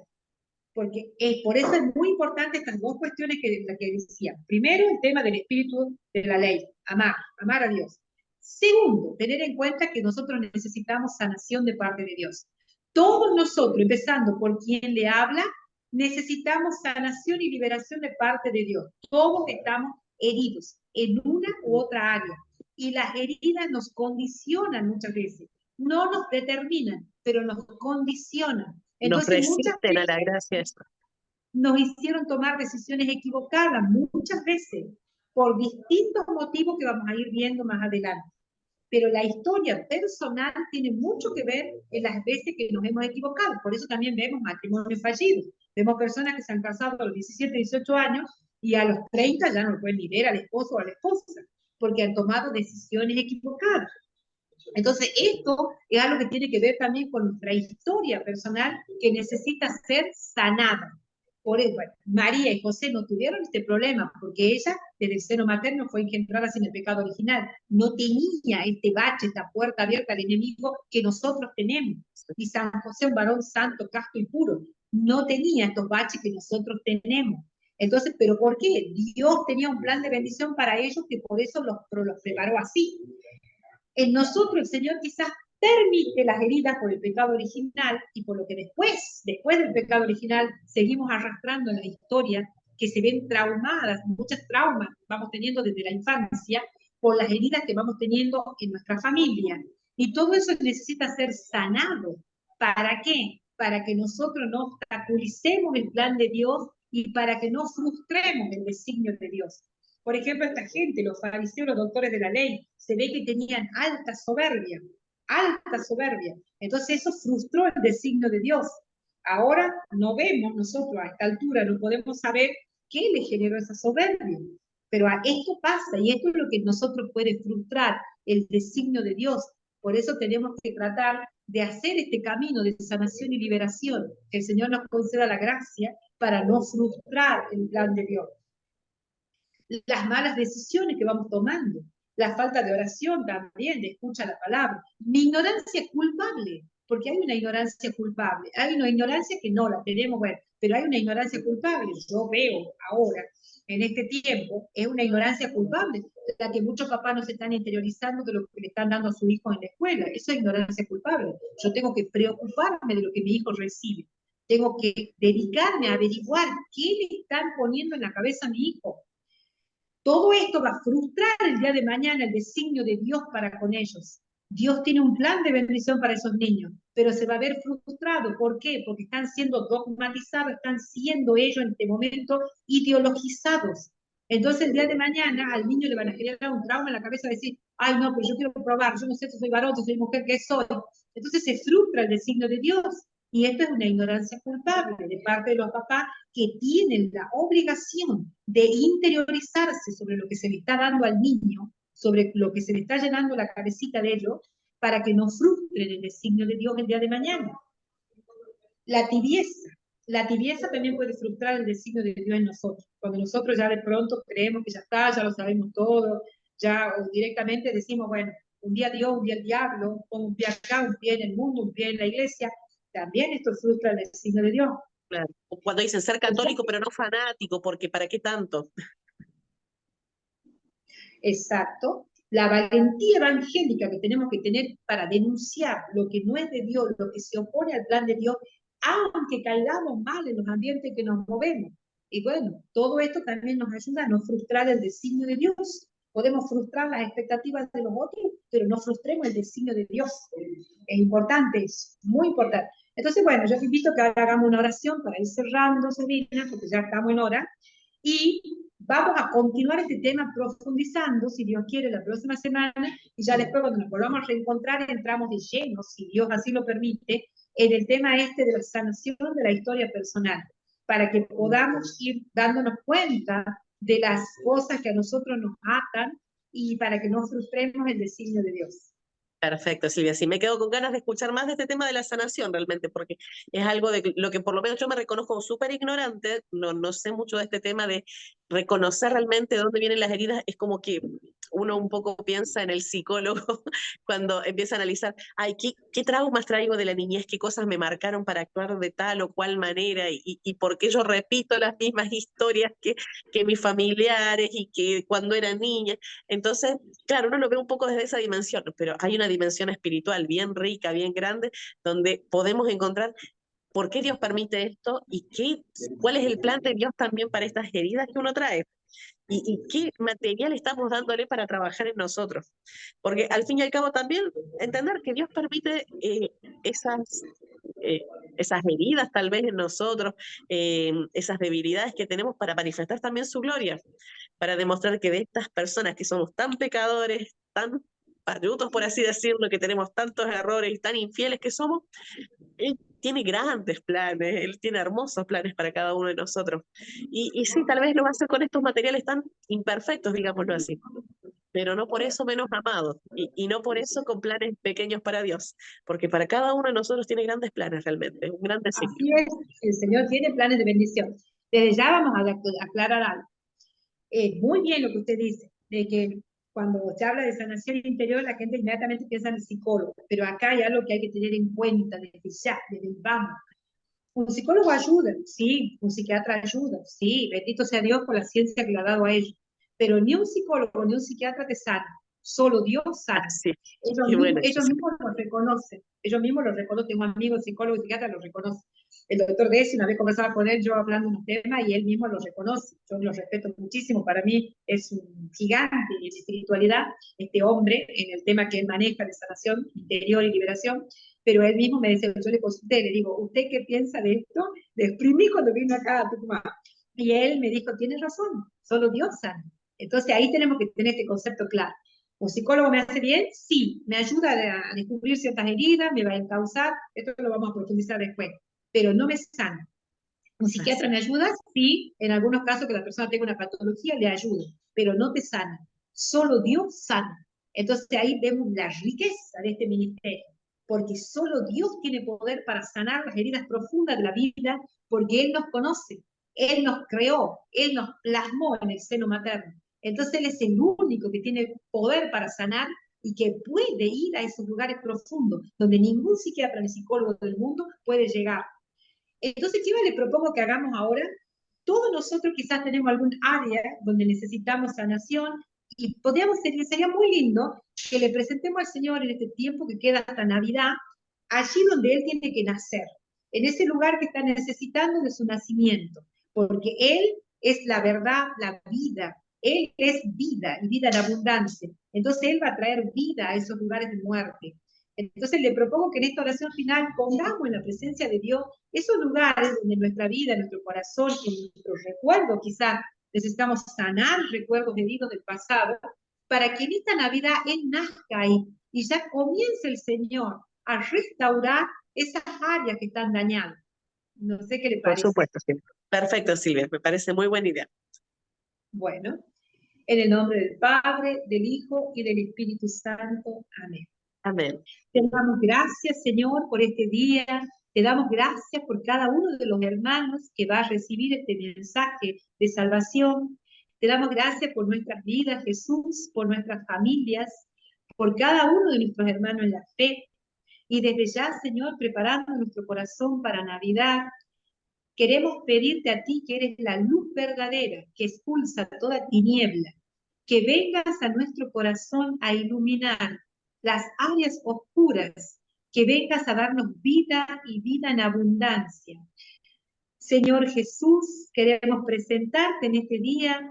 Speaker 2: porque por eso es muy importante estas dos cuestiones que decía. Primero, el tema del espíritu de la ley, amar a Dios. Segundo, tener en cuenta que nosotros necesitamos sanación de parte de Dios. Todos nosotros, empezando por quien le habla, necesitamos sanación y liberación de parte de Dios. Todos estamos heridos en una u otra área. Y las heridas nos condicionan muchas veces. No nos determinan, pero nos condicionan. Entonces,
Speaker 1: nos resisten a la gracia.
Speaker 2: Nos hicieron tomar decisiones equivocadas muchas veces por distintos motivos que vamos a ir viendo más adelante. Pero la historia personal tiene mucho que ver en las veces que nos hemos equivocado. Por eso también vemos matrimonios fallidos. Vemos personas que se han casado a los 17, 18 años y a los 30 ya no pueden ni ver al esposo o a la esposa, porque han tomado decisiones equivocadas. Entonces, esto es algo que tiene que ver también con nuestra historia personal que necesita ser sanada. Por eso, bueno, María y José no tuvieron este problema porque ella, desde el seno materno, fue engendrada sin el pecado original. No tenía este bache, esta puerta abierta al enemigo que nosotros tenemos. Y San José, un varón santo, casto y puro, no tenía estos baches que nosotros tenemos. Entonces, ¿pero por qué? Dios tenía un plan de bendición para ellos que por eso los preparó así. En nosotros el Señor quizás permite las heridas por el pecado original y por lo que después del pecado original seguimos arrastrando en la historia que se ven traumadas, muchas traumas vamos teniendo desde la infancia por las heridas que vamos teniendo en nuestra familia. Y todo eso necesita ser sanado. ¿Para qué? Para que nosotros no obstaculicemos el plan de Dios y para que no frustremos el designio de Dios. Por ejemplo, esta gente, los fariseos, los doctores de la ley, se ve que tenían alta soberbia, alta soberbia. Entonces eso frustró el designio de Dios. Ahora no vemos nosotros a esta altura, no podemos saber qué le generó esa soberbia. Pero esto pasa y esto es lo que nosotros puede frustrar el designio de Dios. Por eso tenemos que tratar de hacer este camino de sanación y liberación. Que el Señor nos conceda la gracia para no frustrar el plan de Dios. Las malas decisiones que vamos tomando, la falta de oración también, de escucha la palabra, mi ignorancia culpable, porque hay una ignorancia culpable, hay una ignorancia que no la tenemos, bueno, pero hay una ignorancia culpable, yo veo ahora, en este tiempo, es una ignorancia culpable, la que muchos papás no se están interiorizando de lo que le están dando a su hijo en la escuela, eso es ignorancia culpable, yo tengo que preocuparme de lo que mi hijo recibe, tengo que dedicarme a averiguar qué le están poniendo en la cabeza a mi hijo. Todo esto va a frustrar el día de mañana el designio de Dios para con ellos. Dios tiene un plan de bendición para esos niños, pero se va a ver frustrado. ¿Por qué? Porque están siendo dogmatizados, están siendo ellos en este momento ideologizados. Entonces el día de mañana al niño le van a generar un trauma en la cabeza de decir, ay no, pero yo quiero probar, yo no sé si soy varón, si soy mujer, ¿qué soy? Entonces se frustra el designio de Dios. Y esto es una ignorancia culpable de parte de los papás que tienen la obligación de interiorizarse sobre lo que se le está dando al niño, sobre lo que se le está llenando la cabecita de ellos, para que no frustren el designio de Dios el día de mañana. La tibieza también puede frustrar el designio de Dios en nosotros. Cuando nosotros ya de pronto creemos que ya está, ya lo sabemos todo, ya o directamente decimos, bueno, un día Dios, un día el diablo, un pie acá, un pie en el mundo, un pie en la iglesia, también esto frustra el designio de Dios.
Speaker 1: Claro. Cuando dicen ser católico, pero no fanático, porque ¿para qué tanto?
Speaker 2: Exacto. La valentía evangélica que tenemos que tener para denunciar lo que no es de Dios, lo que se opone al plan de Dios, aunque caigamos mal en los ambientes que nos movemos. Y bueno, todo esto también nos ayuda a no frustrar el designio de Dios. Podemos frustrar las expectativas de los otros, pero no frustremos el designio de Dios. Es importante, es muy importante. Entonces, bueno, yo te invito a que ahora hagamos una oración para ir cerrando, Sabina, porque ya estamos en hora. Y vamos a continuar este tema profundizando, si Dios quiere, la próxima semana, y ya después cuando nos volvamos a reencontrar entramos de lleno, si Dios así lo permite, en el tema este de la sanación de la historia personal, para que podamos ir dándonos cuenta de las cosas que a nosotros nos atan y para que no frustremos el designio de Dios.
Speaker 1: Perfecto, Silvia. Sí, me quedo con ganas de escuchar más de este tema de la sanación realmente, porque es algo de lo que por lo menos yo me reconozco súper ignorante, no sé mucho de este tema de reconocer realmente de dónde vienen las heridas. Es como que uno un poco piensa en el psicólogo cuando empieza a analizar, ay, ¿qué traumas traigo de la niñez? ¿Qué cosas me marcaron para actuar de tal o cual manera? Y por qué yo repito las mismas historias que mis familiares y que cuando era niña. Entonces, claro, uno lo ve un poco desde esa dimensión, pero hay una dimensión espiritual bien rica, bien grande, donde podemos encontrar por qué Dios permite esto y cuál es el plan de Dios también para estas heridas que uno trae. Y qué material estamos dándole para trabajar en nosotros. Porque al fin y al cabo también entender que Dios permite esas, eh, esas heridas tal vez en nosotros, esas debilidades que tenemos para manifestar también su gloria, para demostrar que de estas personas que somos tan pecadores, tan pachutos, por así decirlo, que tenemos tantos errores y tan infieles que somos, Él tiene grandes planes, Él tiene hermosos planes para cada uno de nosotros. Y sí, tal vez lo va a hacer con estos materiales tan imperfectos, digámoslo así, pero no por eso menos amados, y no por eso con planes pequeños para Dios, porque para cada uno de nosotros tiene grandes planes realmente, un gran designio.
Speaker 2: Así es, el Señor tiene planes de bendición. Desde ya vamos a aclarar algo. Muy bien lo que usted dice, de que cuando se habla de sanación interior, la gente inmediatamente piensa en el psicólogo, pero acá hay algo que hay que tener en cuenta desde ya, desde el vamos. Un psicólogo ayuda, sí, un psiquiatra ayuda, sí, bendito sea Dios por la ciencia que le ha dado a ellos, pero ni un psicólogo ni un psiquiatra te sana, solo Dios sana.
Speaker 1: Así,
Speaker 2: Ellos
Speaker 1: qué bueno.
Speaker 2: mismos lo reconocen, ellos mismos lo reconocen, tengo amigos psicólogos y psiquiatras lo reconocen. el doctor Desi, una vez conversaba con él, yo hablando de un tema, y él mismo lo reconoce. Yo lo respeto muchísimo, para mí es un gigante en espiritualidad, este hombre, en el tema que él maneja de sanación interior y liberación, pero él mismo me dice, yo le consulté, le digo, ¿usted qué piensa de esto? Le exprimí cuando vino acá a Tucumán. Y él me dijo, tienes razón, solo Dios sana. Entonces ahí tenemos que tener este concepto claro. ¿Un psicólogo me hace bien? Sí. ¿Me ayuda a descubrir ciertas heridas? ¿Me va a encauzar? Esto lo vamos a profundizar después. Pero no me sana. ¿Un psiquiatra me ayuda? Sí. En algunos casos que la persona tenga una patología, le ayuda. Pero no te sana. Solo Dios sana. Entonces ahí vemos la riqueza de este ministerio. Porque solo Dios tiene poder para sanar las heridas profundas de la vida, porque Él nos conoce. Él nos creó, Él nos plasmó en el seno materno. Entonces Él es el único que tiene poder para sanar y que puede ir a esos lugares profundos donde ningún psiquiatra ni psicólogo del mundo puede llegar. Entonces, ¿qué le propongo que hagamos ahora? Todos nosotros quizás tenemos algún área donde necesitamos sanación y sería muy lindo que le presentemos al Señor en este tiempo que queda hasta Navidad, allí donde Él tiene que nacer, en ese lugar que está necesitando de su nacimiento, porque Él es la verdad, la vida. Él es vida y vida en abundancia. Entonces Él va a traer vida a esos lugares de muerte. Entonces le propongo que en esta oración final pongamos en la presencia de Dios esos lugares donde nuestra vida, nuestro corazón, en nuestros recuerdos, quizás necesitamos sanar recuerdos heridos del pasado, para que en esta Navidad Él nazca ahí y ya comience el Señor a restaurar esas áreas que están dañadas. No sé qué le
Speaker 1: Por
Speaker 2: parece.
Speaker 1: supuesto, Silvia. Perfecto, Silvia, me parece muy buena idea.
Speaker 2: Bueno, en el nombre del Padre, del Hijo y del Espíritu Santo. Amén.
Speaker 1: Amén.
Speaker 2: Te damos gracias, Señor, por este día. Te damos gracias por cada uno de los hermanos que va a recibir este mensaje de salvación. Te damos gracias por nuestras vidas, Jesús, por nuestras familias, por cada uno de nuestros hermanos en la fe. Y desde ya, Señor, preparando nuestro corazón para Navidad, queremos pedirte a ti, que eres la luz verdadera, que expulsa toda tiniebla, que vengas a nuestro corazón a iluminar las áreas oscuras, que vengas a darnos vida y vida en abundancia. Señor Jesús, queremos presentarte en este día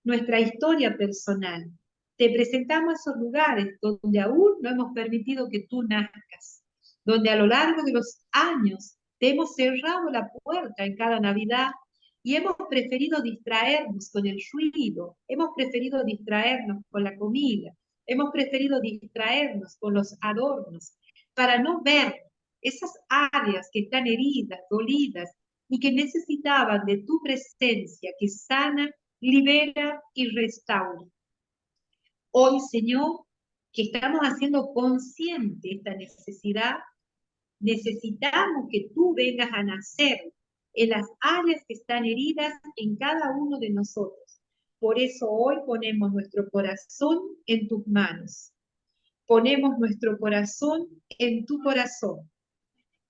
Speaker 2: nuestra historia personal. Te presentamos esos lugares donde aún no hemos permitido que tú nazcas, donde a lo largo de los años te hemos cerrado la puerta en cada Navidad y hemos preferido distraernos con el ruido, hemos preferido distraernos con la comida, hemos preferido distraernos con los adornos, para no ver esas áreas que están heridas, dolidas, y que necesitaban de tu presencia que sana, libera y restaura. Hoy, Señor, que estamos haciendo consciente esta necesidad, necesitamos que tú vengas a nacer en las áreas que están heridas en cada uno de nosotros. Por eso hoy ponemos nuestro corazón en tus manos. Ponemos nuestro corazón en tu corazón.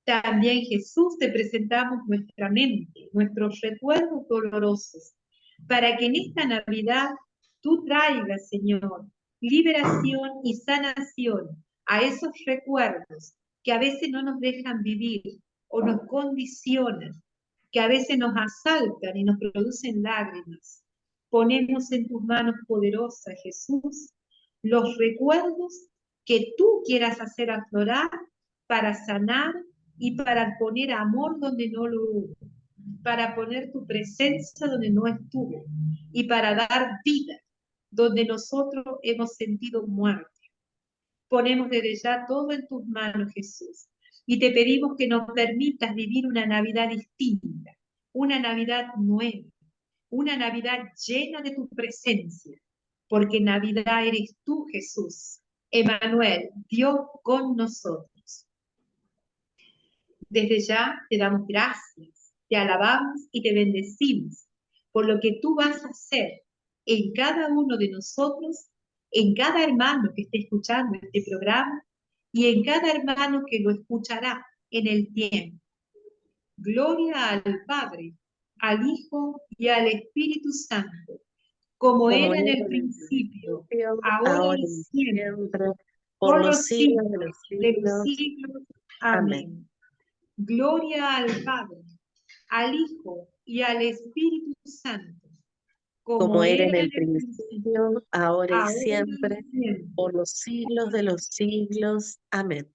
Speaker 2: También, Jesús, te presentamos nuestra mente, nuestros recuerdos dolorosos, para que en esta Navidad tú traigas, Señor, liberación y sanación a esos recuerdos que a veces no nos dejan vivir o nos condicionan, que a veces nos asaltan y nos producen lágrimas. Ponemos en tus manos poderosas, Jesús, los recuerdos que tú quieras hacer aflorar para sanar y para poner amor donde no lo hubo, para poner tu presencia donde no estuvo y para dar vida donde nosotros hemos sentido muerte. Ponemos desde ya todo en tus manos, Jesús, y te pedimos que nos permitas vivir una Navidad distinta, una Navidad nueva, una Navidad llena de tu presencia, porque Navidad eres tú, Jesús, Emmanuel, Dios con nosotros. Desde ya te damos gracias, te alabamos y te bendecimos por lo que tú vas a hacer en cada uno de nosotros, en cada hermano que esté escuchando este programa y en cada hermano que lo escuchará en el tiempo. Gloria al Padre, al Hijo y al Espíritu Santo, como era en el principio, ahora y siempre, por los siglos de los siglos. Amén. Gloria al Padre, al Hijo y al Espíritu Santo,
Speaker 1: como
Speaker 2: como
Speaker 1: era en
Speaker 2: era en
Speaker 1: el
Speaker 2: el principio,
Speaker 1: principio, ahora y
Speaker 2: ahora y
Speaker 1: siempre,
Speaker 2: siempre.
Speaker 1: por los siglos de los siglos. Amén.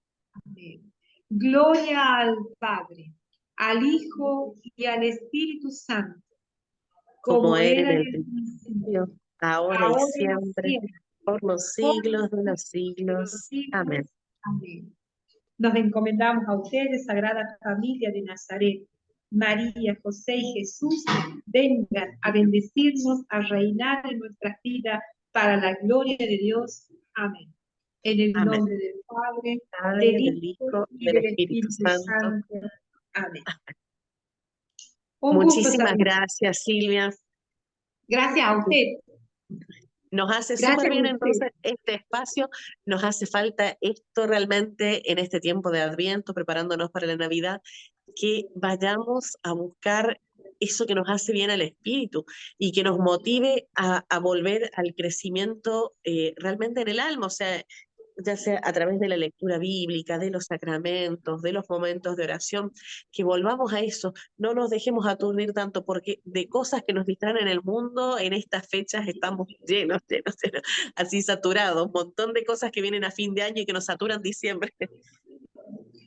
Speaker 2: Amén. Gloria al Padre, al Hijo y al Espíritu Santo,
Speaker 1: Como
Speaker 2: como
Speaker 1: era en
Speaker 2: era en
Speaker 1: el
Speaker 2: el
Speaker 1: principio,
Speaker 2: principio,
Speaker 1: ahora y
Speaker 2: ahora y
Speaker 1: siempre,
Speaker 2: siempre,
Speaker 1: por los
Speaker 2: por
Speaker 1: siglos de
Speaker 2: los
Speaker 1: los
Speaker 2: siglos de los
Speaker 1: siglos. Amén.
Speaker 2: siglos. Amén. Nos encomendamos a ustedes, Sagrada Familia de Nazaret. María, José y Jesús, vengan a bendecirnos, a reinar en nuestras vidas para la gloria de Dios. Amén. En el
Speaker 1: Amén.
Speaker 2: nombre del Padre,
Speaker 1: Padre,
Speaker 2: del
Speaker 1: del
Speaker 2: Hijo
Speaker 1: Hijo y
Speaker 2: y
Speaker 1: del
Speaker 2: del
Speaker 1: Espíritu
Speaker 2: Espíritu
Speaker 1: Santo.
Speaker 2: Santo. Amén. Un gusto,
Speaker 1: Muchísimas
Speaker 2: Sabina.
Speaker 1: gracias, Silvia.
Speaker 2: Gracias a usted.
Speaker 1: Nos hace súper
Speaker 2: Gracias a
Speaker 1: bien
Speaker 2: usted.
Speaker 1: entonces este espacio, nos hace falta esto realmente en este tiempo de Adviento, preparándonos para la Navidad, que vayamos a buscar eso que nos hace bien al espíritu y que nos motive a volver al crecimiento realmente en el alma, o sea, ya sea a través de la lectura bíblica, de los sacramentos, de los momentos de oración, que volvamos a eso, no nos dejemos aturdir tanto, porque de cosas que nos distraen en el mundo, en estas fechas estamos llenos, llenos, llenos, así saturados, un montón de cosas que vienen a fin de año y que nos saturan diciembre.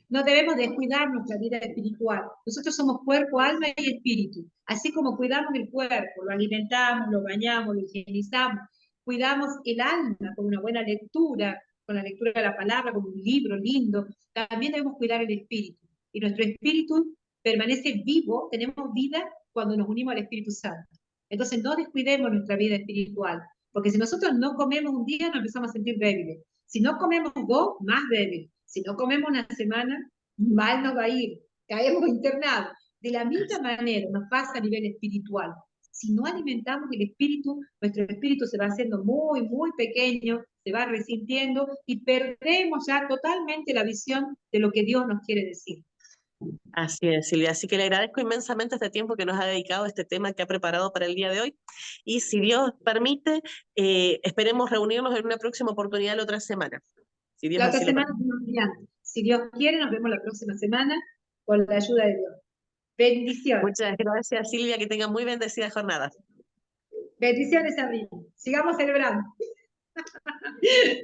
Speaker 2: No debemos descuidar nuestra vida espiritual. Nosotros somos cuerpo, alma y espíritu. Así como cuidamos el cuerpo, lo alimentamos, lo bañamos, lo higienizamos, cuidamos el alma con una buena lectura, con la lectura de la palabra, con un libro lindo. También debemos cuidar el espíritu. Y nuestro espíritu permanece vivo, tenemos vida cuando nos unimos al Espíritu Santo. Entonces no descuidemos nuestra vida espiritual, porque si nosotros no comemos un día nos empezamos a sentir débiles. Si no comemos dos, más débiles. Si no comemos una semana, mal nos va a ir, caemos internados. De la misma manera nos pasa a nivel espiritual. Si no alimentamos el espíritu, nuestro espíritu se va haciendo muy, muy pequeño, se va resintiendo y perdemos ya totalmente la visión de lo que Dios nos quiere decir.
Speaker 1: Así es, Silvia. Así que le agradezco inmensamente este tiempo que nos ha dedicado a este tema que ha preparado para el día de hoy. Y si Dios permite, esperemos reunirnos en una próxima oportunidad la otra semana, si Dios
Speaker 2: La otra
Speaker 1: así lo
Speaker 2: semana,
Speaker 1: permite.
Speaker 2: si Dios quiere, nos vemos la próxima semana con la ayuda de Dios. Bendiciones.
Speaker 1: Muchas gracias, Silvia. Que tenga muy bendecida jornada.
Speaker 2: Bendiciones, amigos. Sigamos celebrando.